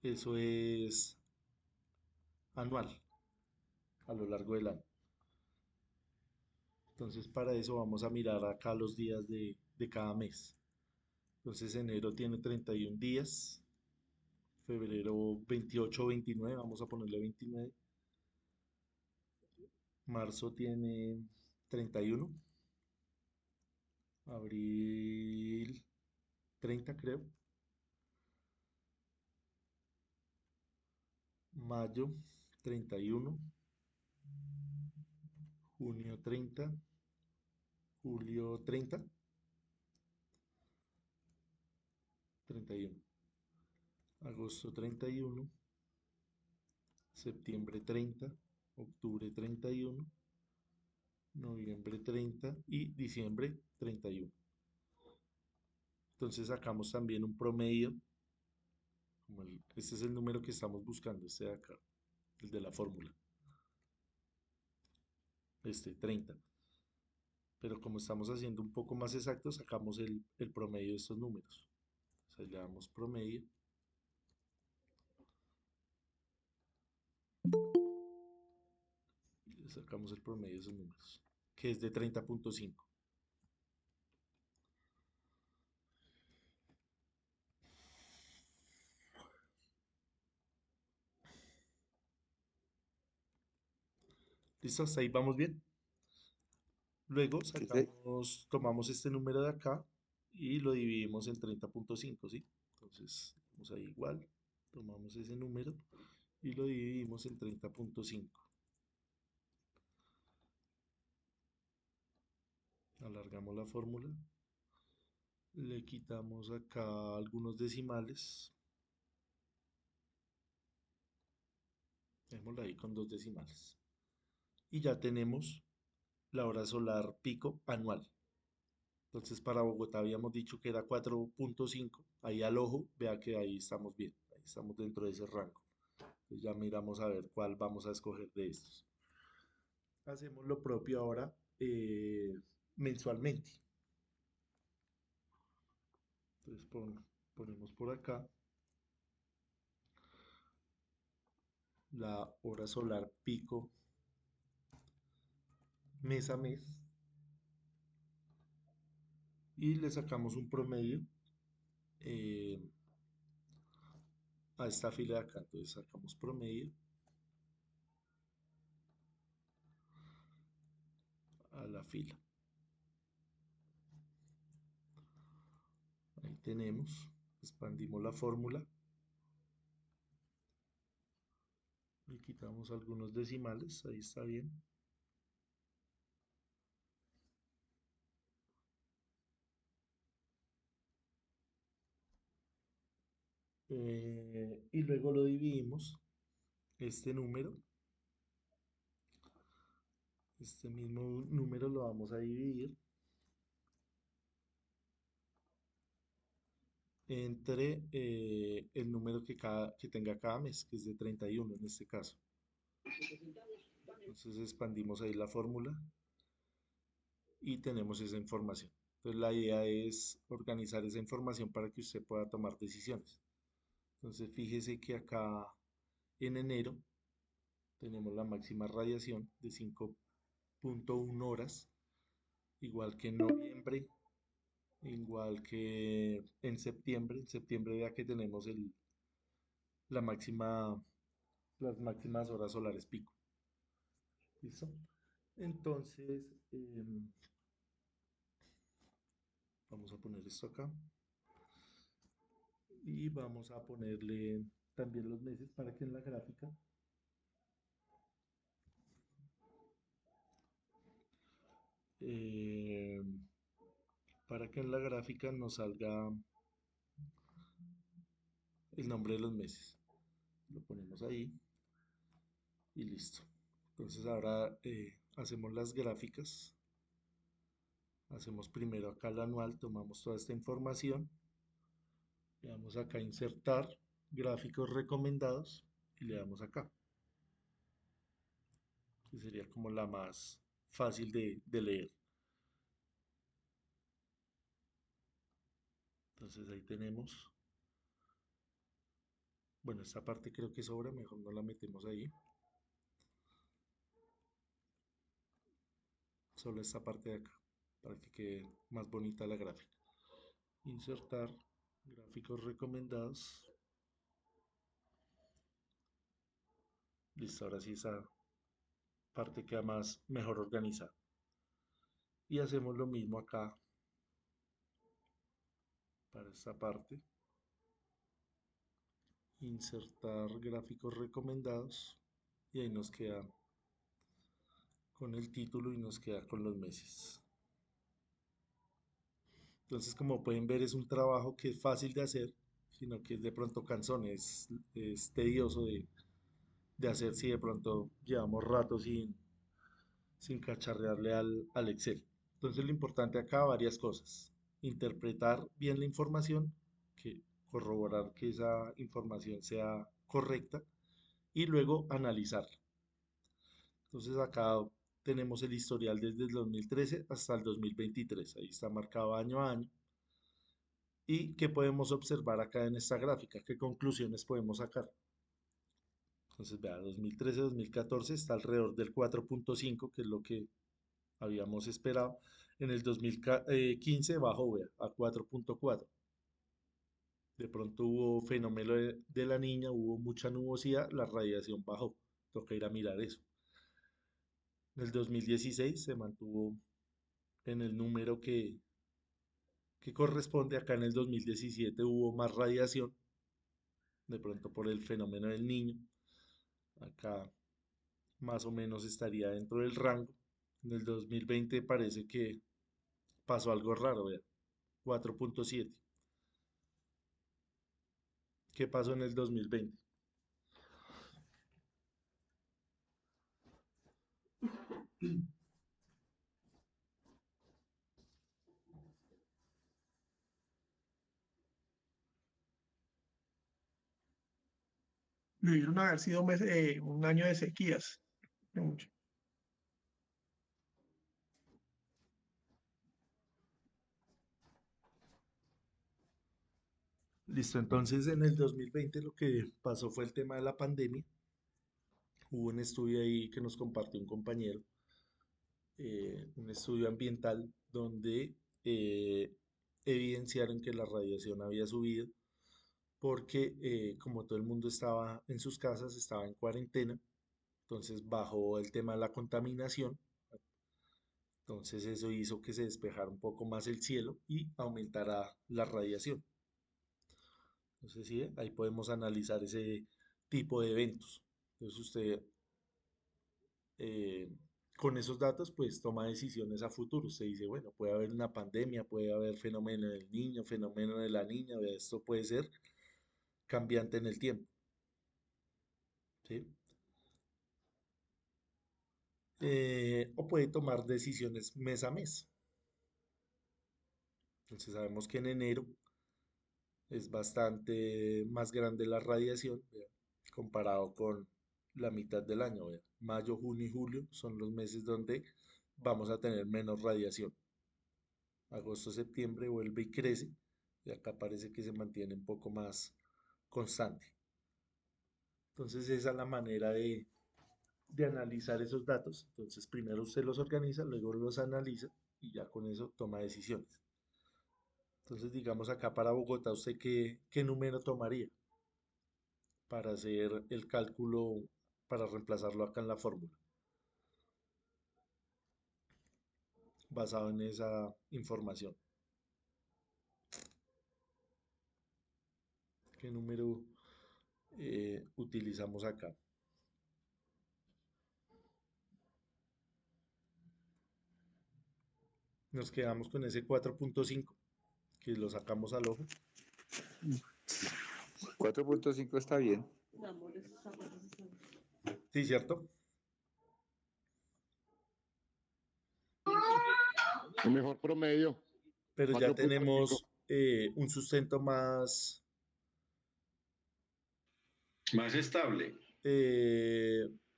Eso es anual, a lo largo del año. Entonces, para eso vamos a mirar acá los días de cada mes. Entonces, enero tiene 31 días, febrero 28 o 29, vamos a ponerle 29. Marzo tiene 31, abril 30 creo, mayo 31, junio 30, julio 30, 31, agosto 31, septiembre 30, octubre 31, noviembre 30 y diciembre 31. Entonces sacamos también un promedio, este es el número que estamos buscando, este de acá, el de la fórmula, este 30. Pero como estamos haciendo un poco más exacto, sacamos el promedio de estos números. O sea, le damos promedio y le sacamos el promedio de esos números, que es de 30.5. ¿Listo? ¿Hasta ahí vamos bien? Luego Sí, sí. tomamos este número de acá y lo dividimos en 30.5, ¿sí? Entonces, vamos ahí igual, tomamos ese número y lo dividimos en 30.5. Alargamos la fórmula, le quitamos acá algunos decimales, dejémosla ahí con 2 decimales. Y ya tenemos la hora solar pico anual. Entonces para Bogotá habíamos dicho que era 4.5. Ahí al ojo, vea que ahí estamos bien, ahí estamos dentro de ese rango. Entonces ya miramos a ver cuál vamos a escoger de estos. Hacemos lo propio ahora mensualmente. Entonces ponemos por acá la hora solar pico mes a mes y le sacamos un promedio eh, a esta fila de acá. Entonces sacamos promedio a la fila. Ahí tenemos, expandimos la fórmula, le quitamos algunos decimales, ahí está bien. Y luego lo dividimos, este mismo número lo vamos a dividir entre el número que tenga cada mes, que es de 31 en este caso. Entonces expandimos ahí la fórmula y tenemos esa información. Entonces la idea es organizar esa información para que usted pueda tomar decisiones. Entonces fíjese que acá en enero tenemos la máxima radiación de 5.1 horas, igual que en noviembre, igual que en septiembre. En septiembre vea que tenemos la máxima, las máximas horas solares pico. ¿Listo? Entonces, vamos a poner esto acá y vamos a ponerle también los meses para que en la gráfica eh, nos salga el nombre de los meses. Lo ponemos ahí y listo. Entonces ahora hacemos las gráficas. Hacemos primero acá el anual, tomamos toda esta información, le damos acá insertar gráficos recomendados y le damos acá, que sería como la más fácil de leer. Entonces ahí tenemos, bueno, esta parte creo que sobra, mejor no la metemos ahí. Solo esta parte de acá, para que quede más bonita la gráfica. Insertar gráficos recomendados. Listo, ahora sí esa parte queda mejor organizada. Y hacemos lo mismo acá para esta parte. Insertar gráficos recomendados y ahí nos queda con el título y nos queda con los meses. Entonces, como pueden ver, es un trabajo que es fácil de hacer, sino que es de pronto cansón, es tedioso de hacer si de pronto llevamos rato sin cacharrearle al Excel. Entonces, lo importante acá, varias cosas. Interpretar bien la información, corroborar que esa información sea correcta y luego analizarla. Entonces acá tenemos el historial desde el 2013 hasta el 2023. Ahí está marcado año a año. ¿Y qué podemos observar acá en esta gráfica? ¿Qué conclusiones podemos sacar? Entonces, vea, 2013-2014 está alrededor del 4.5, que es lo que habíamos esperado. En el 2015 bajó, vea, a 4.4. De pronto hubo fenómeno de la niña, hubo mucha nubosidad, la radiación bajó. Toca ir a mirar eso. En el 2016 se mantuvo en el número que corresponde. Acá en el 2017 hubo más radiación, de pronto por el fenómeno del niño. Acá más o menos estaría dentro del rango. En el 2020 parece que pasó algo raro, vea, 4.7. ¿Qué pasó en el 2020? Debieron haber sido un año de sequías. No mucho. Listo, entonces en el 2020 lo que pasó fue el tema de la pandemia. Hubo un estudio ahí que nos compartió un compañero, un estudio ambiental donde eh, evidenciaron que la radiación había subido porque como todo el mundo estaba en sus casas, estaba en cuarentena, entonces bajó el tema de la contaminación, entonces eso hizo que se despejara un poco más el cielo y aumentara la radiación. Entonces sí, ahí podemos analizar ese tipo de eventos. Entonces usted eh, con esos datos pues toma decisiones a futuro. Usted dice, bueno, puede haber una pandemia, puede haber fenómeno del niño, fenómeno de la niña, esto puede ser cambiante en el tiempo, ¿sí? O puede tomar decisiones mes a mes. Entonces sabemos que en enero es bastante más grande la radiación, ¿vea? Comparado con la mitad del año, ¿vea? Mayo, junio y julio son los meses donde vamos a tener menos radiación. Agosto, septiembre vuelve y crece y acá parece que se mantiene un poco más constante. Entonces esa es la manera de analizar esos datos. Entonces primero usted los organiza, luego los analiza y ya con eso toma decisiones. Entonces digamos acá para Bogotá, ¿usted qué número tomaría para hacer el cálculo, para reemplazarlo acá en la fórmula, basado en esa información? ¿Qué número utilizamos acá? Nos quedamos con ese 4.5 que lo sacamos al ojo. 4.5 está bien. Sí, ¿cierto? El mejor promedio, Pero ya 4.5. tenemos un sustento más, Más estable.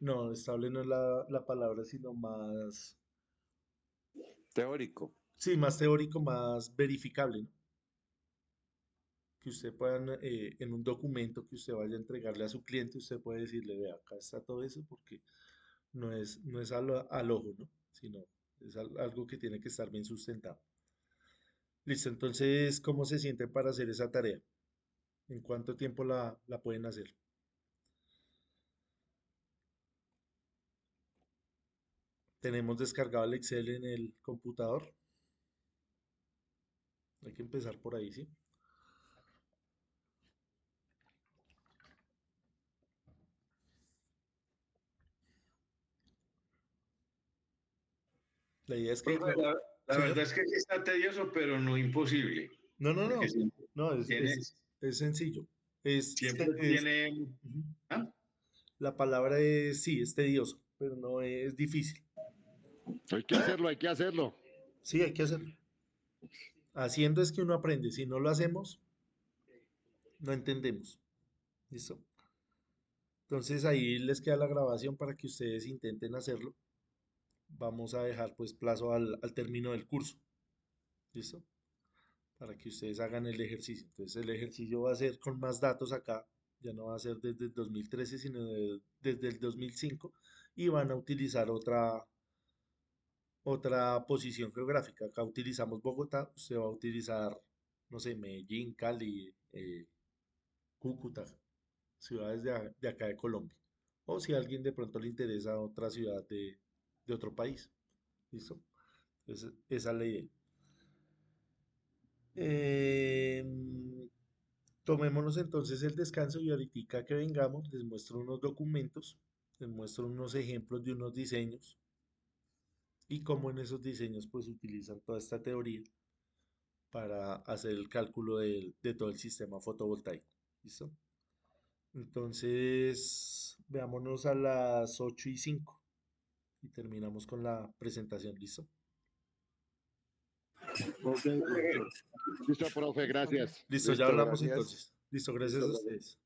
no, estable no es la palabra, sino más, Teórico. sí, más teórico, más verificable, ¿no? Que usted pueda, en un documento que usted vaya a entregarle a su cliente, usted puede decirle, vea, acá está todo eso, porque no es al ojo, ¿no? Sino es algo que tiene que estar bien sustentado. Listo, entonces, ¿cómo se sienten para hacer esa tarea? ¿En cuánto tiempo la pueden hacer? Tenemos descargado el Excel en el computador. Hay que empezar por ahí, ¿sí? La idea es que Profe, no, la señor. verdad es que sí está tedioso, pero no imposible. No, no, Porque no. siempre No, es, tiene, es, es sencillo. siempre tiene. Ujú. ¿Ah? La palabra es, sí, es tedioso, pero no es difícil. Hay que hacerlo, hay que hacerlo. Sí, hay que hacerlo. Haciendo es que uno aprende. Si no lo hacemos, no entendemos. ¿Listo? Entonces ahí les queda la grabación para que ustedes intenten hacerlo. Vamos a dejar pues plazo al término del curso. ¿Listo? Para que ustedes hagan el ejercicio. Entonces el ejercicio va a ser con más datos acá. Ya no va a ser desde el 2013, sino desde el 2005. Y van a utilizar otra posición geográfica. Acá utilizamos Bogotá. Usted va a utilizar, no sé, Medellín, Cali, Cúcuta, ciudades de acá de Colombia. O si a alguien de pronto le interesa otra ciudad de otro país. ¿Listo? Entonces, esa es la idea. Tomémonos entonces el descanso y ahorita que vengamos les muestro unos documentos, les muestro unos ejemplos de unos diseños y cómo en esos diseños pues utilizan toda esta teoría para hacer el cálculo de todo el sistema fotovoltaico. ¿Listo? Entonces, veámonos a las 8:05 y terminamos con la presentación. ¿Listo? Ok, profesor. Listo, profe, gracias. Listo, ya Listo, hablamos gracias. entonces. Listo, gracias a ustedes.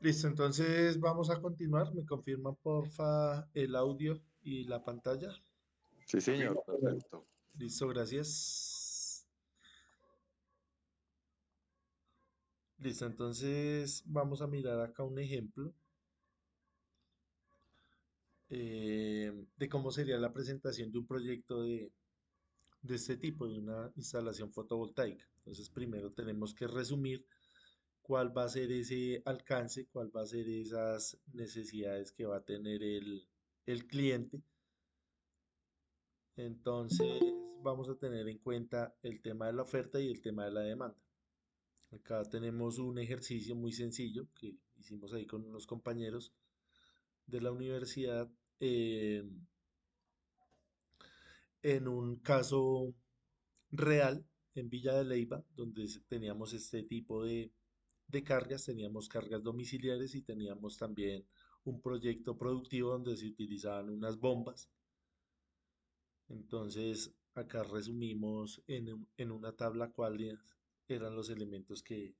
Listo, entonces vamos a continuar. ¿Me confirman porfa el audio y la pantalla? Sí, señor, perfecto. Listo, gracias. Listo, entonces vamos a mirar acá un ejemplo de cómo sería la presentación de un proyecto de este tipo, de una instalación fotovoltaica. Entonces, primero tenemos que resumir cuál va a ser ese alcance, cuál va a ser esas necesidades que va a tener el cliente. Entonces, vamos a tener en cuenta el tema de la oferta y el tema de la demanda. Acá tenemos un ejercicio muy sencillo que hicimos ahí con unos compañeros de la universidad eh, en un caso real en Villa de Leyva, donde teníamos este tipo de cargas, teníamos cargas domiciliares y teníamos también un proyecto productivo donde se utilizaban unas bombas. Entonces, acá resumimos en una tabla cuáles eran los elementos que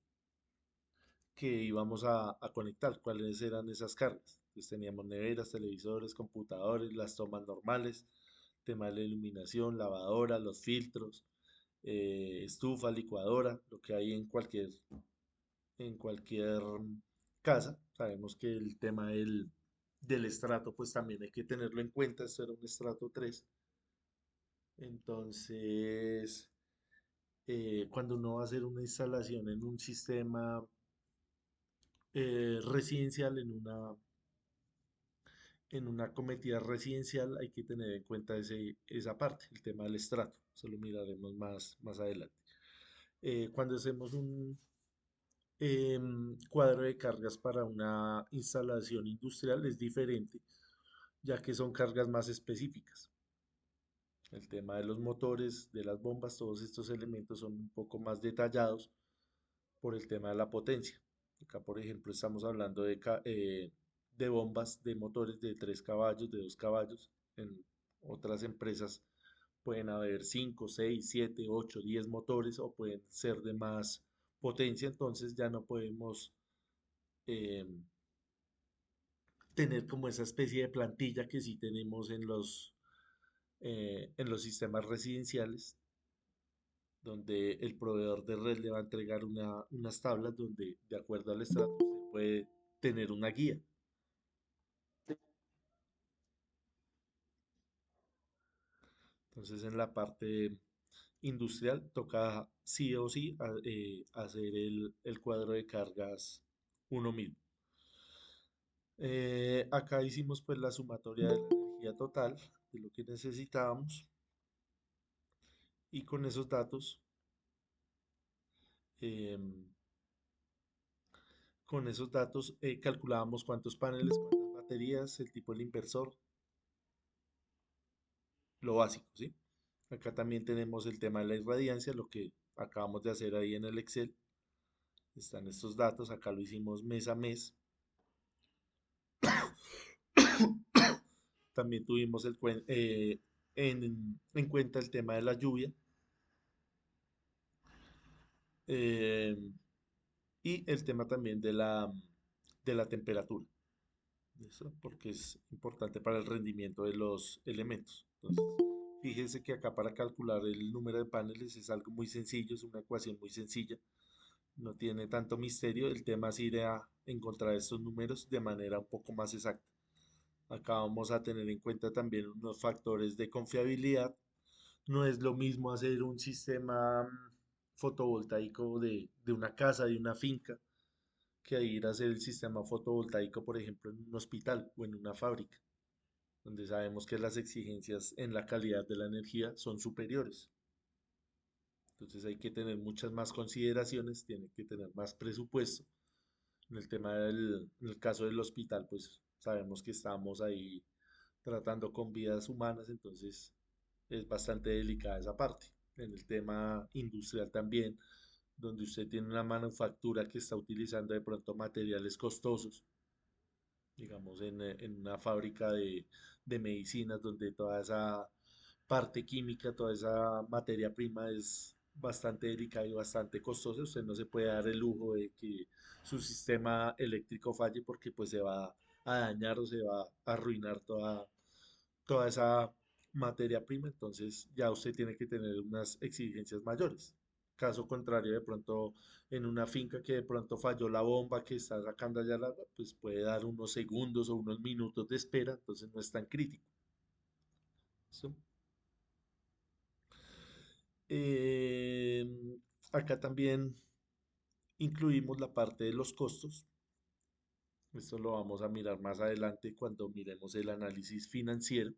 íbamos a conectar, cuáles eran esas cargas. Entonces teníamos neveras, televisores, computadores, las tomas normales, tema de la iluminación, lavadora, los filtros, estufa, licuadora, lo que hay en cualquier casa. Sabemos que el tema del estrato, pues también hay que tenerlo en cuenta. Esto era un estrato 3. Entonces, cuando uno va a hacer una instalación en un sistema residencial, en una cometida residencial, hay que tener en cuenta esa parte, el tema del estrato. Eso lo miraremos más adelante. Cuando hacemos un cuadro de cargas para una instalación industrial es diferente, ya que son cargas más específicas. El tema de los motores, de las bombas, todos estos elementos son un poco más detallados por el tema de la potencia. Acá, por ejemplo, estamos hablando de bombas de motores de 3 caballos, de 2 caballos. En otras empresas pueden haber 5, 6, 7, 8, 10 motores o pueden ser de más potencia, entonces ya no podemos eh, tener como esa especie de plantilla que sí tenemos en los sistemas residenciales. donde el proveedor de red le va a entregar unas tablas donde, de acuerdo al estrato, usted puede tener una guía. Entonces, en la parte industrial toca sí o sí hacer el cuadro de cargas uno mismo. Acá hicimos pues la sumatoria de la energía total de lo que necesitábamos y em, con esos datos calculábamos cuántos paneles, cuántas baterías, el tipo del inversor, lo básico, ¿sí? Acá también tenemos el tema de la irradiancia, lo que acabamos de hacer ahí en el Excel. Están estos datos, acá lo hicimos mes a mes. También tuvimos en cuenta el tema de la lluvia eh, y el tema también de la temperatura. ¿Listo? Porque es importante para el rendimiento de los elementos. Entonces, fíjense que acá para calcular el número de paneles es algo muy sencillo, es una ecuación muy sencilla, no tiene tanto misterio. El tema es ir a encontrar estos números de manera un poco más exacta. Acá vamos a tener en cuenta también unos factores de confiabilidad. No es lo mismo hacer un sistema fotovoltaico de una casa, de una finca, que ir a hacer el sistema fotovoltaico, por ejemplo, en un hospital o en una fábrica, donde sabemos que las exigencias en la calidad de la energía son superiores. Entonces hay que tener muchas más consideraciones, tiene que tener más presupuesto. En el caso del hospital, pues sabemos que estamos ahí tratando con vidas humanas, entonces es bastante delicada esa parte. En el tema industrial también, donde usted tiene una manufactura que está utilizando de pronto materiales costosos, digamos en una fábrica de medicinas, donde toda esa parte química, toda esa materia prima es bastante delicada y bastante costosa. Usted no se puede dar el lujo de que su sistema eléctrico falle porque pues se va a dañar o se va a arruinar toda esa materia prima, entonces ya usted tiene que tener unas exigencias mayores. Caso contrario, de pronto en una finca que de pronto falló la bomba que está sacando allá el agua, pues puede dar unos segundos o unos minutos de espera, entonces no es tan crítico. ¿Listo? Acá también incluimos la parte de los costos. Esto lo vamos a mirar más adelante cuando miremos el análisis financiero.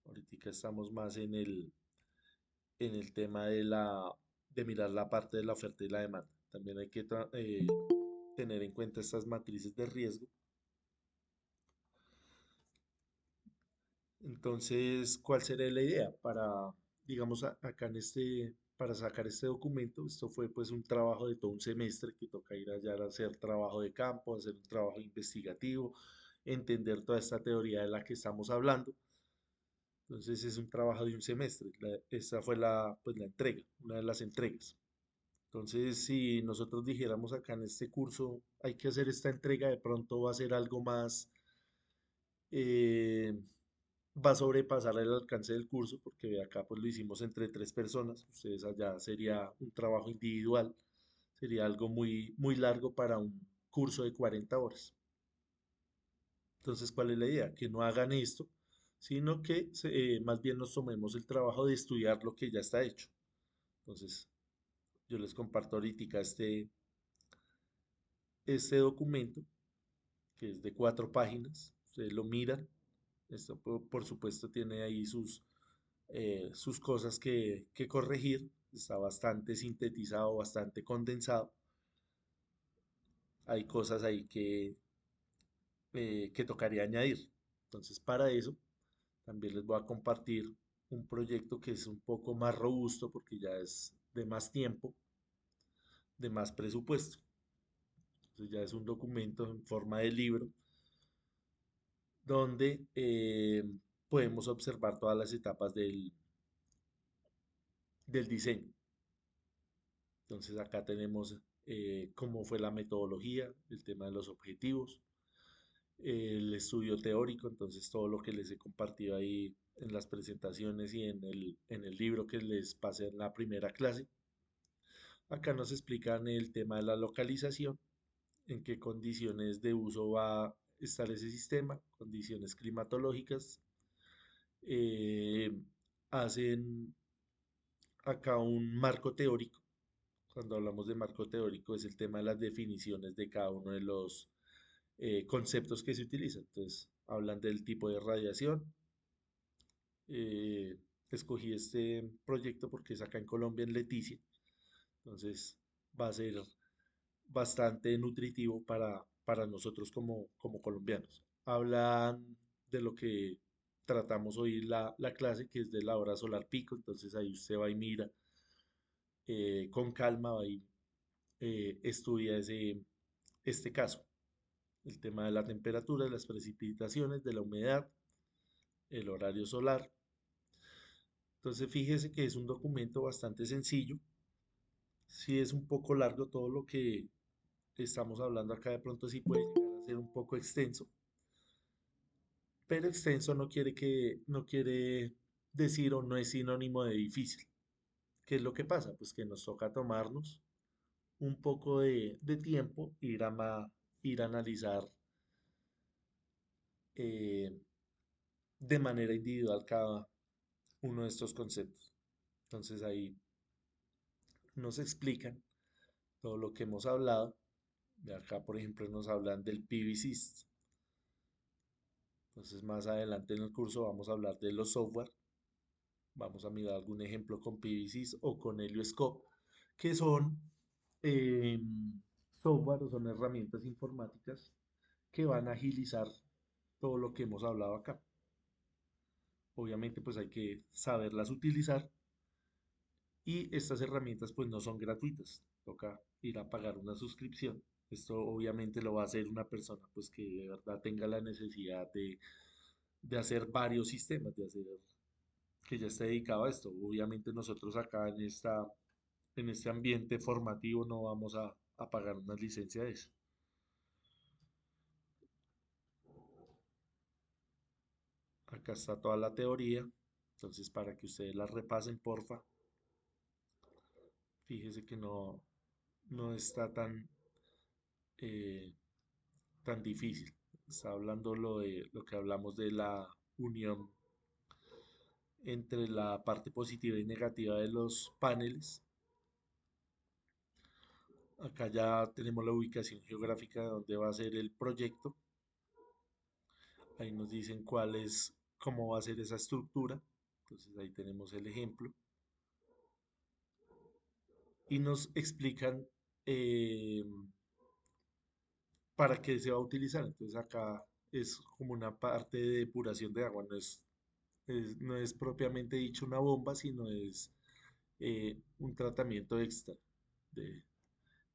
Ahorita estamos más en el tema de mirar la parte de la oferta y la demanda. También hay que tener en cuenta estas matrices de riesgo. Entonces, ¿cuál sería la idea para, digamos, acá para sacar este documento? Esto fue pues un trabajo de todo un semestre que toca ir allá a hacer trabajo de campo, hacer un trabajo investigativo, entender toda esta teoría de la que estamos hablando. Entonces es un trabajo de un semestre. Esta fue pues, la entrega, una de las entregas. Entonces, si nosotros dijéramos acá en este curso, hay que hacer esta entrega, de pronto va a ser algo más, eh, va a sobrepasar el alcance del curso, porque ve acá pues lo hicimos entre tres personas, ustedes allá sería un trabajo individual, sería algo muy, muy largo para un curso de 40 horas. Entonces, ¿cuál es la idea? Que no hagan esto, sino que más bien nos tomemos el trabajo de estudiar lo que ya está hecho. Entonces, yo les comparto ahorita este documento que es de 4 páginas. Ustedes lo miran. Esto, por supuesto, tiene ahí sus cosas que corregir. Está bastante sintetizado, bastante condensado. Hay cosas ahí que tocaría añadir. Entonces, para eso, también les voy a compartir un proyecto que es un poco más robusto porque ya es de más tiempo, de más presupuesto. Entonces, ya es un documento en forma de libro donde podemos observar todas las etapas del diseño. Entonces acá tenemos cómo fue la metodología, el tema de los objetivos, el estudio teórico, entonces todo lo que les he compartido ahí en las presentaciones y en el libro que les pasé en la primera clase. Acá nos explican el tema de la localización, en qué condiciones de uso va a estar ese sistema, condiciones climatológicas. eh, Hacen acá un marco teórico. Cuando hablamos de marco teórico es el tema de las definiciones de cada uno de los conceptos que se utilizan. Entonces, hablan del tipo de radiación. eh, Escogí este proyecto porque es acá en Colombia, en Leticia. Entonces, va a ser bastante nutritivo para nosotros como colombianos. Hablan de lo que tratamos hoy en la clase, que es de la hora solar pico. Entonces, ahí usted va y mira con calma, va y estudia este caso. El tema de la temperatura, de las precipitaciones, de la humedad, el horario solar. Entonces fíjese que es un documento bastante sencillo. Sí es un poco largo todo lo que estamos hablando acá, de pronto sí puede llegar a ser un poco extenso, pero extenso no quiere decir o no es sinónimo de difícil. ¿Qué es lo que pasa? Pues que nos toca tomarnos un poco de tiempo, ir a analizar eh, de manera individual cada uno de estos conceptos. Entonces ahí nos explican todo lo que hemos hablado. De acá, por ejemplo, nos hablan del PVSys. Entonces, más adelante en el curso vamos a hablar de los software. Vamos a mirar algún ejemplo con PVSys o con Helioscope, que son software o son herramientas informáticas que van a agilizar todo lo que hemos hablado acá. Obviamente, pues hay que saberlas utilizar y estas herramientas pues no son gratuitas. Toca ir a pagar una suscripción. Esto obviamente lo va a hacer una persona pues que de verdad tenga la necesidad de hacer varios sistemas, de hacer que ya esté dedicado a esto. Obviamente nosotros acá en este ambiente formativo no vamos a pagar una licencia de eso. Acá está toda la teoría, entonces para que ustedes la repasen, porfa. Fíjese que no está eh, tan difícil. Está hablando lo que hablamos de la unión entre la parte positiva y negativa de los paneles. Acá ya tenemos la ubicación geográfica de donde va a ser el proyecto. Ahí nos dicen cómo va a ser esa estructura. Entonces ahí tenemos el ejemplo. Y nos explican eh, para qué se va a utilizar. Entonces acá es como una parte de depuración de agua. No es propiamente dicho una bomba, sino es un tratamiento extra de,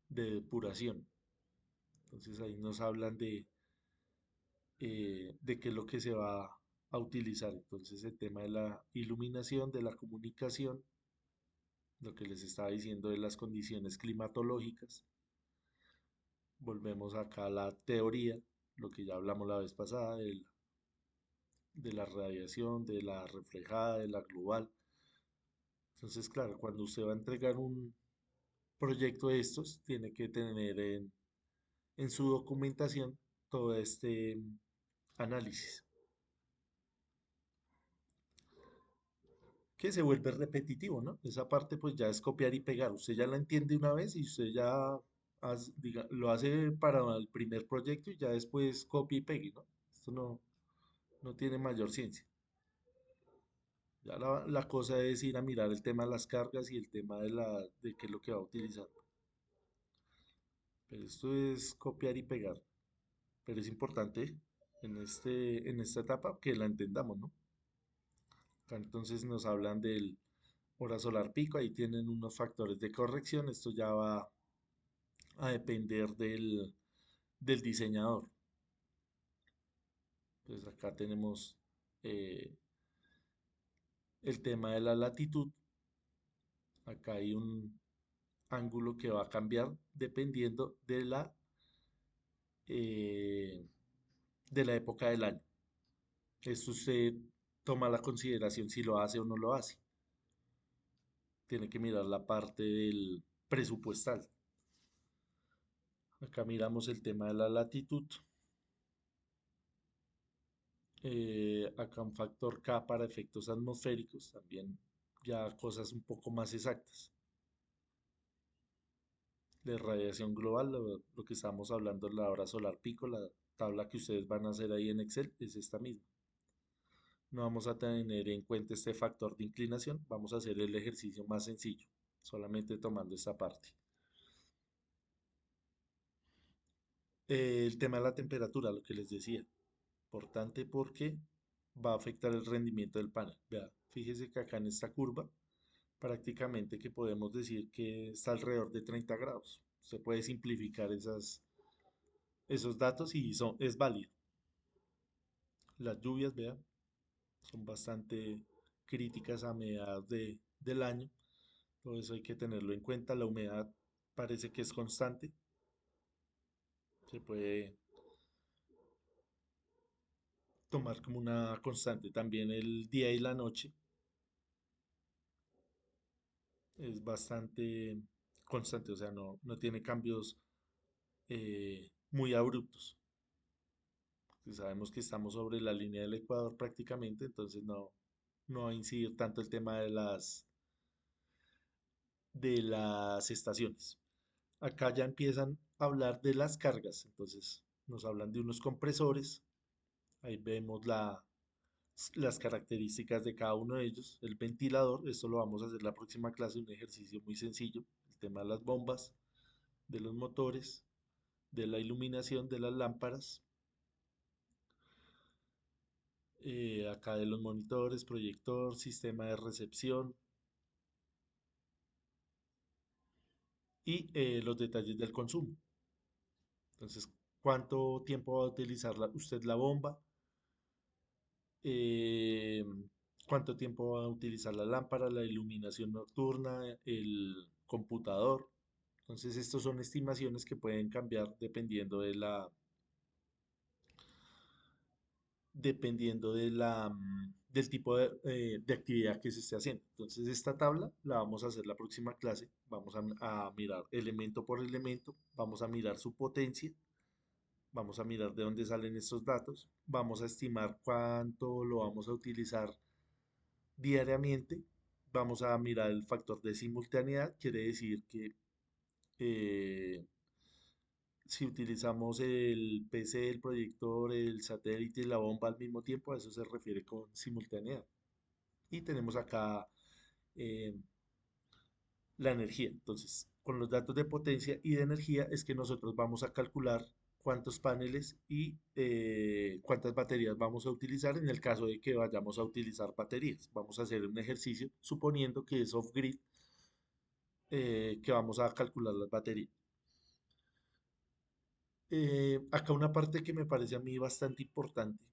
de depuración. Entonces ahí nos hablan de qué es lo que se va a utilizar. Entonces el tema de la iluminación, de la comunicación, lo que les estaba diciendo de las condiciones climatológicas. Volvemos acá a la teoría, lo que ya hablamos la vez pasada, de la radiación, de la reflejada, de la global. Entonces, claro, cuando usted va a entregar un proyecto de estos, tiene que tener en su documentación todo este análisis, que se vuelve repetitivo, ¿no? Esa parte pues ya es copiar y pegar. Usted ya la entiende una vez y usted ya lo hace para el primer proyecto y ya después copia y pegue, ¿no? Esto no tiene mayor ciencia. Ya la cosa es ir a mirar el tema de las cargas y el tema de qué es lo que va a utilizar. Pero esto es copiar y pegar. Pero es importante en esta etapa que la entendamos, ¿no? Acá entonces nos hablan del hora solar pico, ahí tienen unos factores de corrección, esto ya va a depender del diseñador. Entonces acá tenemos eh, el tema de la latitud, acá hay un ángulo que va a cambiar dependiendo de la eh, de la época del año. Esto usted toma la consideración si lo hace o no lo hace. Tiene que mirar la parte del presupuestal. Acá miramos el tema de la latitud. Acá un factor K para efectos atmosféricos, también ya cosas un poco más exactas. De radiación global, lo que estamos hablando en la hora solar pico, la tabla que ustedes van a hacer ahí en Excel es esta misma. No vamos a tener en cuenta este factor de inclinación, vamos a hacer el ejercicio más sencillo, solamente tomando esta parte. El tema de la temperatura, lo que les decía, importante porque va a afectar el rendimiento del panel. Vea, fíjese que acá en esta curva, prácticamente que podemos decir que está alrededor de 30 grados. Se puede simplificar esos datos y es válido. Las lluvias, vea, son bastante críticas a mediados del año. Todo eso hay que tenerlo en cuenta. La humedad parece que es constante. Se puede tomar como una constante. También el día y la noche es bastante constante, o sea, no tiene cambios muy abruptos. Pues sabemos que estamos sobre la línea del Ecuador prácticamente, entonces no va a incidir tanto el tema de las estaciones. Acá ya empiezan a hablar de las cargas, entonces nos hablan de unos compresores, ahí vemos las características de cada uno de ellos, el ventilador, esto lo vamos a hacer la próxima clase, un ejercicio muy sencillo, el tema de las bombas, de los motores, de la iluminación de las lámparas, acá de los monitores, proyector, sistema de recepción y los detalles del consumo. Entonces, ¿cuánto tiempo va a utilizar usted la bomba? Eh, ¿Cuánto tiempo va a utilizar la lámpara, la iluminación nocturna, el computador? Entonces, estos son estimaciones que pueden cambiar del tipo de actividad que se esté haciendo. Entonces, esta tabla la vamos a hacer la próxima clase. Vamos a mirar elemento por elemento, vamos a mirar su potencia, vamos a mirar de dónde salen estos datos, vamos a estimar cuánto lo vamos a utilizar diariamente, vamos a mirar el factor de simultaneidad, quiere decir que eh, si utilizamos el PC, el proyector, el satélite y la bomba al mismo tiempo, a eso se refiere con simultaneidad. Y tenemos acá eh, la energía. Entonces, con los datos de potencia y de energía es que nosotros vamos a calcular cuántos paneles y cuántas baterías vamos a utilizar en el caso de que vayamos a utilizar baterías. Vamos a hacer un ejercicio suponiendo que es off-grid, que vamos a calcular las baterías. Acá una parte que me parece a mí bastante importante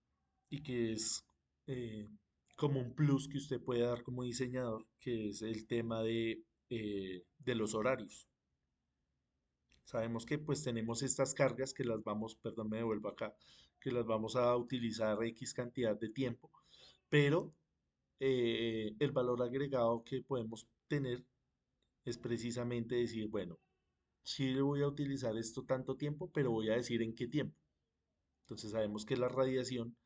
y que es eh, como un plus que usted puede dar como diseñador, que es el tema de los horarios. Sabemos que pues tenemos estas cargas que las vamos, perdón, me devuelvo acá, que las vamos a utilizar X cantidad de tiempo, pero el valor agregado que podemos tener es precisamente decir, bueno, sí voy a utilizar esto tanto tiempo, pero voy a decir en qué tiempo. Entonces sabemos que la radiación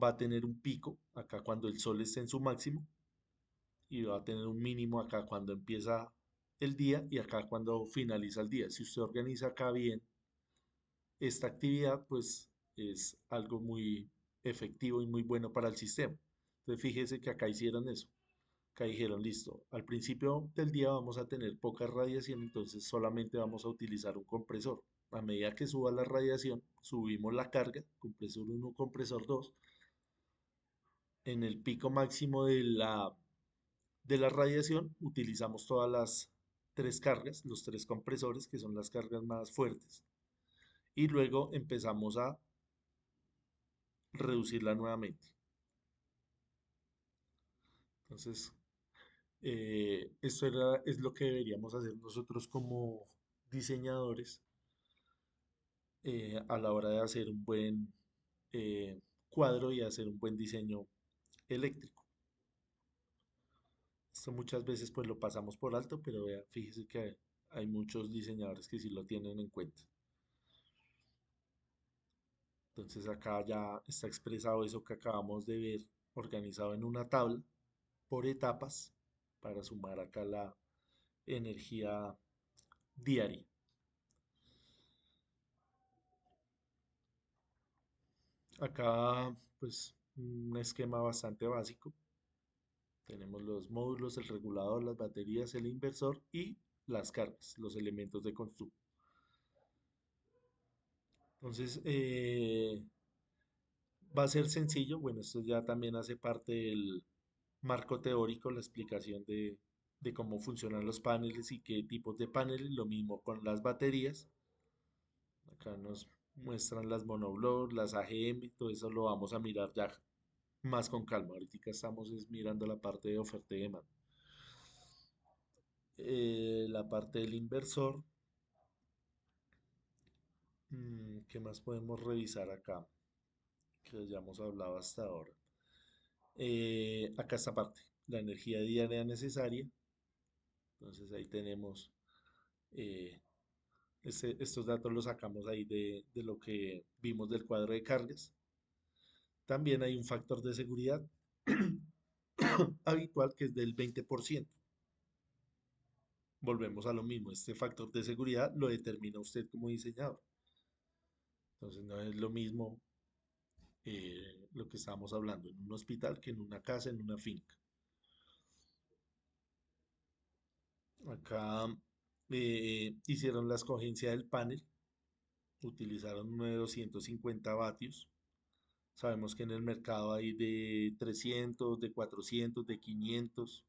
va a tener un pico acá cuando el sol esté en su máximo y va a tener un mínimo acá cuando empieza el día y acá cuando finaliza el día. Si usted organiza acá bien esta actividad, pues es algo muy efectivo y muy bueno para el sistema. Entonces fíjese que acá hicieron eso. Acá dijeron, listo, al principio del día vamos a tener poca radiación, entonces solamente vamos a utilizar un compresor. A medida que suba la radiación, subimos la carga, compresor 1, compresor 2. En el pico máximo de la radiación, utilizamos todas las tres cargas, los tres compresores, que son las cargas más fuertes. Y luego empezamos a reducirla nuevamente. Entonces, esto es lo que deberíamos hacer nosotros como diseñadores a la hora de hacer cuadro y hacer un buen diseño eléctrico. Esto muchas veces pues lo pasamos por alto, pero vea, fíjese que hay muchos diseñadores que sí lo tienen en cuenta. Entonces acá ya está expresado eso que acabamos de ver, organizado en una tabla por etapas para sumar acá la energía diaria. Acá pues un esquema bastante básico. Tenemos los módulos, el regulador, las baterías, el inversor y las cargas, los elementos de consumo. Entonces, va a ser sencillo. Bueno, esto ya también hace parte del marco teórico, la explicación de cómo funcionan los paneles y qué tipos de paneles. Lo mismo con las baterías. Acá nos muestran las monobloc, las AGM, todo eso lo vamos a mirar ya más con calma. Ahorita estamos mirando la parte de oferta y demanda. La parte del inversor. ¿Qué más podemos revisar acá? Que ya hemos hablado hasta ahora. Acá esta parte, la energía diaria necesaria. Entonces ahí tenemos eh, estos datos los sacamos ahí de lo que vimos del cuadro de cargas. También hay un factor de seguridad habitual que es del 20%. Volvemos a lo mismo, este factor de seguridad lo determina usted como diseñador. Entonces no es lo mismo lo que estábamos hablando en un hospital que en una casa, en una finca. Acá hicieron la escogencia del panel, utilizaron uno de 250 vatios. Sabemos que en el mercado hay de 300, de 400, de 500.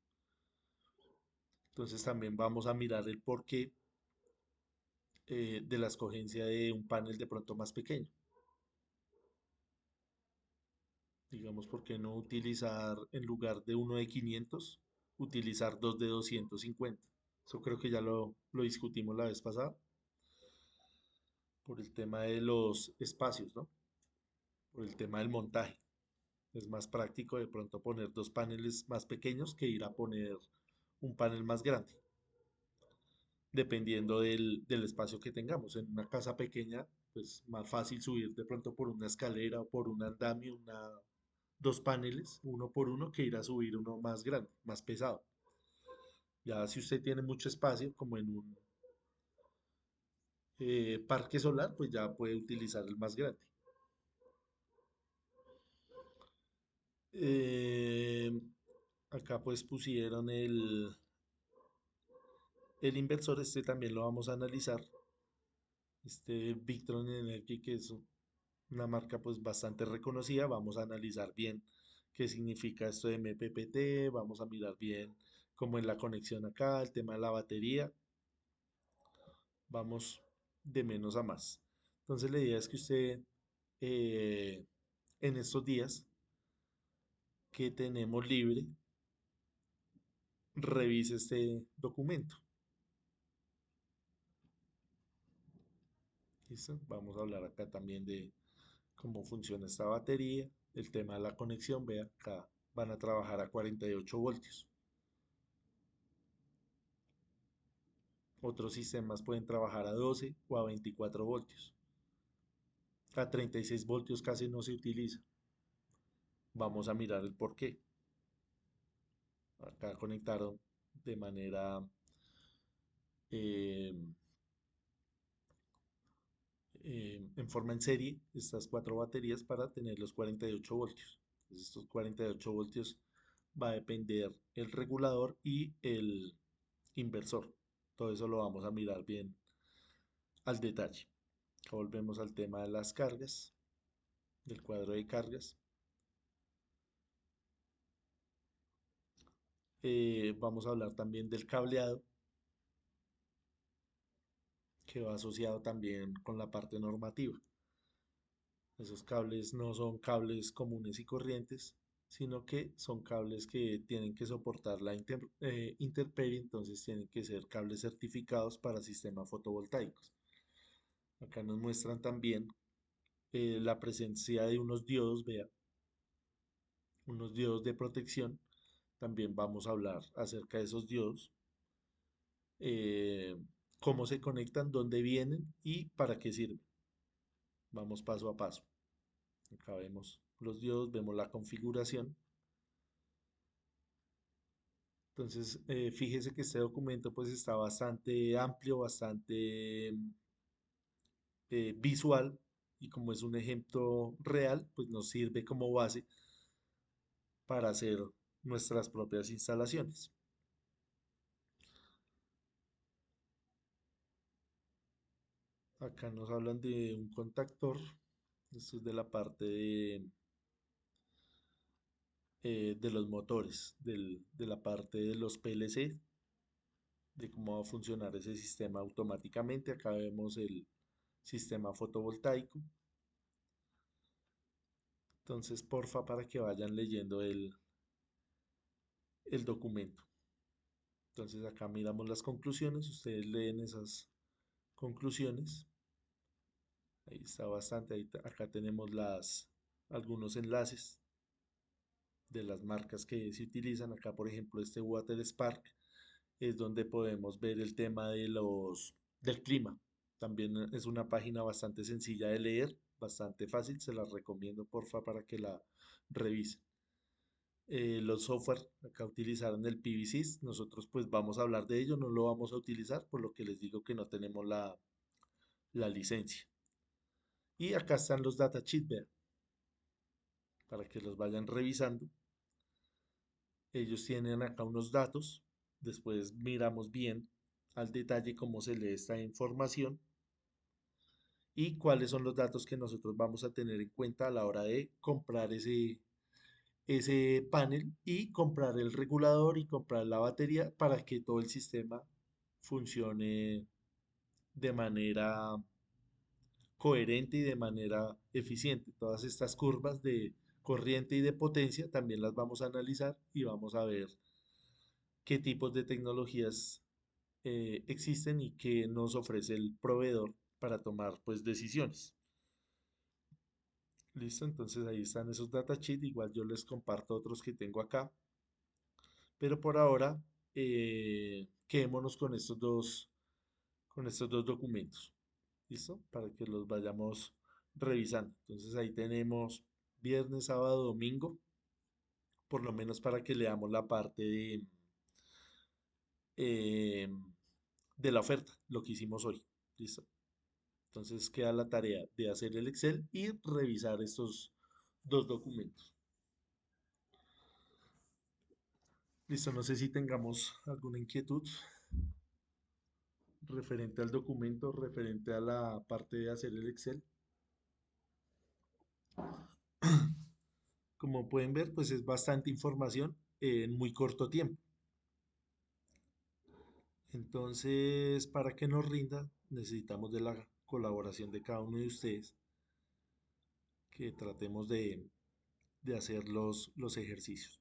Entonces también vamos a mirar el porqué de la escogencia de un panel de pronto más pequeño. Digamos, ¿por qué no utilizar en lugar de uno de 500, utilizar dos de 250? Eso creo que ya lo discutimos la vez pasada por el tema de los espacios, ¿no? Por el tema del montaje. Es más práctico de pronto poner dos paneles más pequeños que ir a poner un panel más grande, dependiendo del espacio que tengamos. En una casa pequeña, pues más fácil subir de pronto por una escalera o por un andamio, dos paneles, uno por uno, que ir a subir uno más grande, más pesado. Ya si usted tiene mucho espacio, como en un parque solar, pues ya puede utilizar el más grande. Eh, Acá pues pusieron el inversor, este también lo vamos a analizar. Este Victron Energy, que es una marca pues bastante reconocida, vamos a analizar bien qué significa esto de MPPT, vamos a mirar bien cómo es la conexión acá, el tema de la batería, vamos de menos a más. Entonces la idea es que usted eh, en estos días que tenemos libre, revise este documento. ¿Listo? Vamos a hablar acá también de cómo funciona esta batería, el tema de la conexión. Vea, acá van a trabajar a 48 voltios. Otros sistemas pueden trabajar a 12 o a 24 voltios. A 36 voltios casi no se utiliza. Vamos a mirar el por qué. Acá conectaron de manera eh, en forma en serie estas cuatro baterías para tener los 48 voltios. Entonces, estos 48 voltios va a depender el regulador y el inversor. Todo eso lo vamos a mirar bien al detalle. Volvemos al tema de las cargas, del cuadro de cargas. Vamos a hablar también del cableado, que va asociado también con la parte normativa. Esos cables no son cables comunes y corrientes, sino que son cables que tienen que soportar la intemperie, entonces tienen que ser cables certificados para sistemas fotovoltaicos. Acá nos muestran también la presencia de unos diodos, vea, unos diodos de protección. También vamos a hablar acerca de esos diodos, eh, cómo se conectan, dónde vienen y para qué sirven. Vamos paso a paso. Acá vemos los diodos, vemos la configuración. Entonces, fíjese que este documento pues está bastante amplio, bastante visual, y como es un ejemplo real, pues nos sirve como base para hacer nuestras propias instalaciones. Acá nos hablan de un contactor. Esto es de la parte de los motores, de la parte de los PLC, de cómo va a funcionar ese sistema automáticamente. Acá vemos el sistema fotovoltaico. Entonces, porfa, para que vayan leyendo el documento. Entonces, acá miramos las conclusiones. Ustedes leen esas conclusiones. Ahí está bastante. Acá tenemos algunos enlaces de las marcas que se utilizan. Acá, por ejemplo, este Water Spark es donde podemos ver el tema del clima. También es una página bastante sencilla de leer, bastante fácil. Se las recomiendo, porfa, para que la revisen. Los software, acá utilizaron el PVSys. Nosotros pues vamos a hablar de ello, no lo vamos a utilizar, por lo que les digo que no tenemos la licencia. Y acá están los datasheets, vean, para que los vayan revisando. Ellos tienen acá unos datos, después miramos bien al detalle cómo se lee esta información y cuáles son los datos que nosotros vamos a tener en cuenta a la hora de comprar ese panel y comprar el regulador y comprar la batería para que todo el sistema funcione de manera coherente y de manera eficiente. Todas estas curvas de corriente y de potencia también las vamos a analizar y vamos a ver qué tipos de tecnologías existen y qué nos ofrece el proveedor para tomar pues decisiones. Listo, entonces ahí están esos datasheets. Igual yo les comparto otros que tengo acá, pero por ahora quedémonos con estos dos documentos. ¿Listo? Para que los vayamos revisando. Entonces ahí tenemos viernes, sábado, domingo, por lo menos para que leamos la parte eh, de la oferta, lo que hicimos hoy. ¿Listo? Entonces queda la tarea de hacer el Excel y revisar estos dos documentos. Listo, no sé si tengamos alguna inquietud referente al documento, referente a la parte de hacer el Excel. Como pueden ver, pues es bastante información en muy corto tiempo. Entonces, para que nos rinda, necesitamos de la colaboración de cada uno de ustedes, que tratemos de hacer los ejercicios.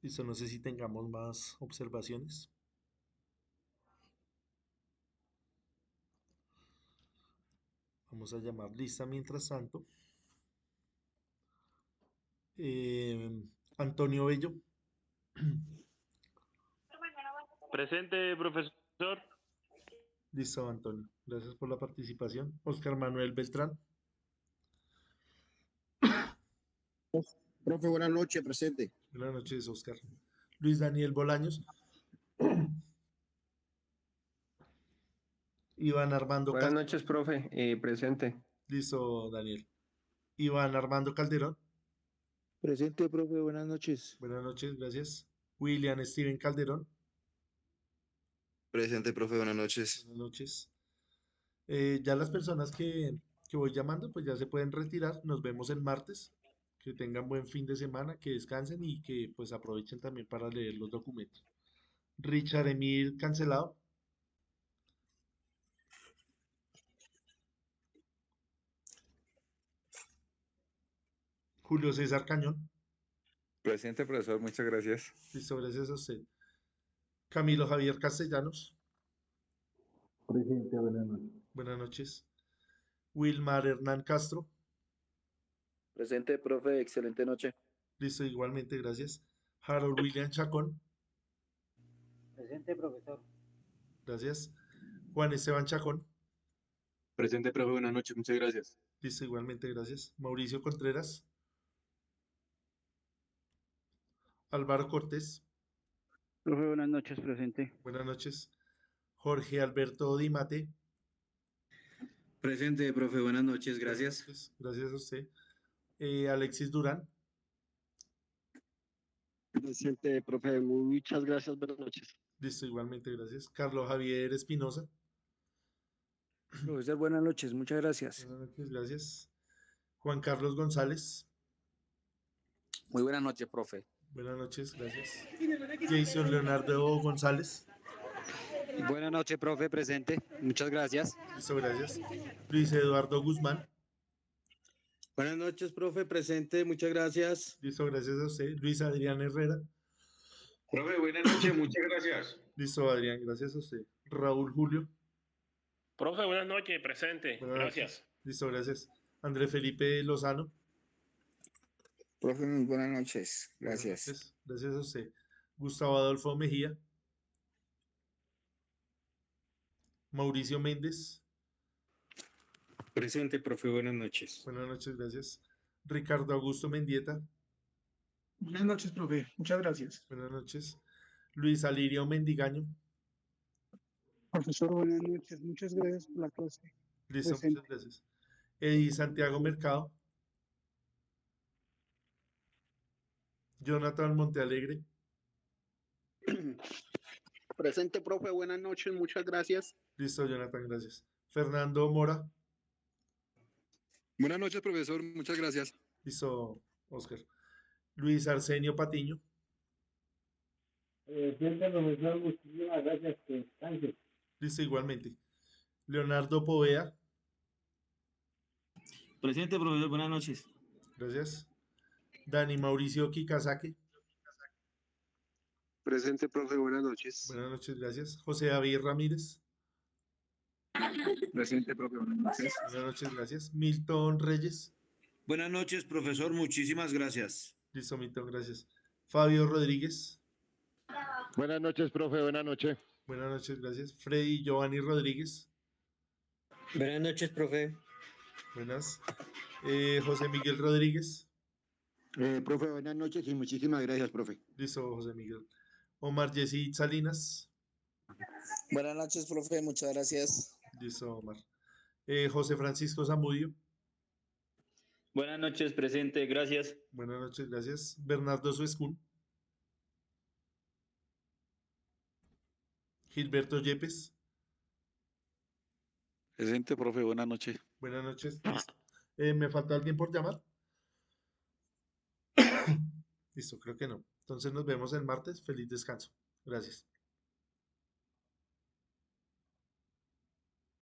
Listo, no sé si tengamos más observaciones. Vamos a llamar lista mientras tanto. Antonio Bello. Presente, profesor. Listo, Antonio. Gracias por la participación. Oscar Manuel Beltrán. Profe, buenas noches, presente. Buenas noches, Oscar. Luis Daniel Bolaños. Iván Armando Buenas Calderón. noches, profe. Presente. Listo, Daniel. Iván Armando Calderón. Presente, profe, buenas noches. Buenas noches, gracias. William Steven Calderón. Presente, profe, buenas noches. Buenas noches. Ya las personas que voy llamando, pues ya se pueden retirar. Nos vemos el martes. Que tengan buen fin de semana, que descansen y que pues aprovechen también para leer los documentos. Richard Emil Cancelado. Julio César Cañón. Presente, profesor, muchas gracias. Listo, gracias a usted. Camilo Javier Castellanos. Presente, buenas noches. Buenas noches. Wilmar Hernán Castro. Presente, profe, excelente noche. Listo, igualmente, gracias. Harold William Chacón. Presente, profesor. Gracias. Juan Esteban Chacón. Presente, profe, buenas noches, muchas gracias. Listo, igualmente, gracias. Mauricio Contreras. Álvaro Cortés. Profe, buenas noches, presente. Buenas noches. Jorge Alberto Dimate. Presente, profe, buenas noches, gracias. Buenas noches, gracias a usted. Alexis Durán. Presente, profe, muchas gracias, buenas noches. Listo, igualmente, gracias. Carlos Javier Espinosa. Profesor, buenas noches, muchas gracias. Buenas noches, gracias. Juan Carlos González. Muy buenas noches, profe. Buenas noches, gracias. Jason Leonardo González. Buenas noches, profe, presente. Muchas gracias. Listo, gracias. Luis Eduardo Guzmán. Buenas noches, profe, presente, muchas gracias. Listo, gracias a usted. Luis Adrián Herrera. Profe, buenas noches, muchas gracias. Listo, Adrián, gracias a usted. Raúl Julio. Profe, buenas noches, presente. Buenas Gracias. noches. Listo, gracias. André Felipe Lozano. Profe, muy buenas noches, Buenas noches. Gracias a usted. Gustavo Adolfo Mejía. Mauricio Méndez. Presente, profe, buenas noches. Buenas noches, gracias. Ricardo Augusto Mendieta. Buenas noches, profe. Muchas gracias. Buenas noches. Luis Alirio Mendigaño. Profesor, buenas noches. Muchas gracias por la clase. Listo, Presente. muchas gracias. Eddie Santiago Mercado. Jonathan Montealegre. Presente, profe, buenas noches, muchas gracias. Listo, Jonathan, gracias. Fernando Mora. Buenas noches, profesor, muchas gracias. Listo, Oscar. Luis Arsenio Patiño. Presente, profesor, muchísimas gracias, que descanse. Listo, igualmente. Leonardo Povea. Presente, profesor, buenas noches. Gracias. Dani Mauricio Kikazake. Presente, profe, buenas noches. Buenas noches, gracias. José David Ramírez. Presente, profe, buenas noches. Buenas noches, gracias. Milton Reyes. Buenas noches, profesor, muchísimas gracias. Listo, Milton, gracias. Fabio Rodríguez. Buenas noches, profe, buenas noches. Buenas noches, gracias. Freddy Giovanni Rodríguez. Buenas noches, profe. Buenas. José Miguel Rodríguez. Profe, buenas noches y muchísimas gracias, profe. Listo, José Miguel. Omar Yesid Salinas. Buenas noches, profe, muchas gracias. Listo, Omar. José Francisco Zamudio. Buenas noches, presente, gracias. Buenas noches, gracias. Bernardo Suescún. Gilberto Yepes. Presente, profe, buenas noches. Buenas noches. ¿Me falta alguien por llamar? Listo, creo que no. Entonces nos vemos el martes. Feliz descanso. Gracias.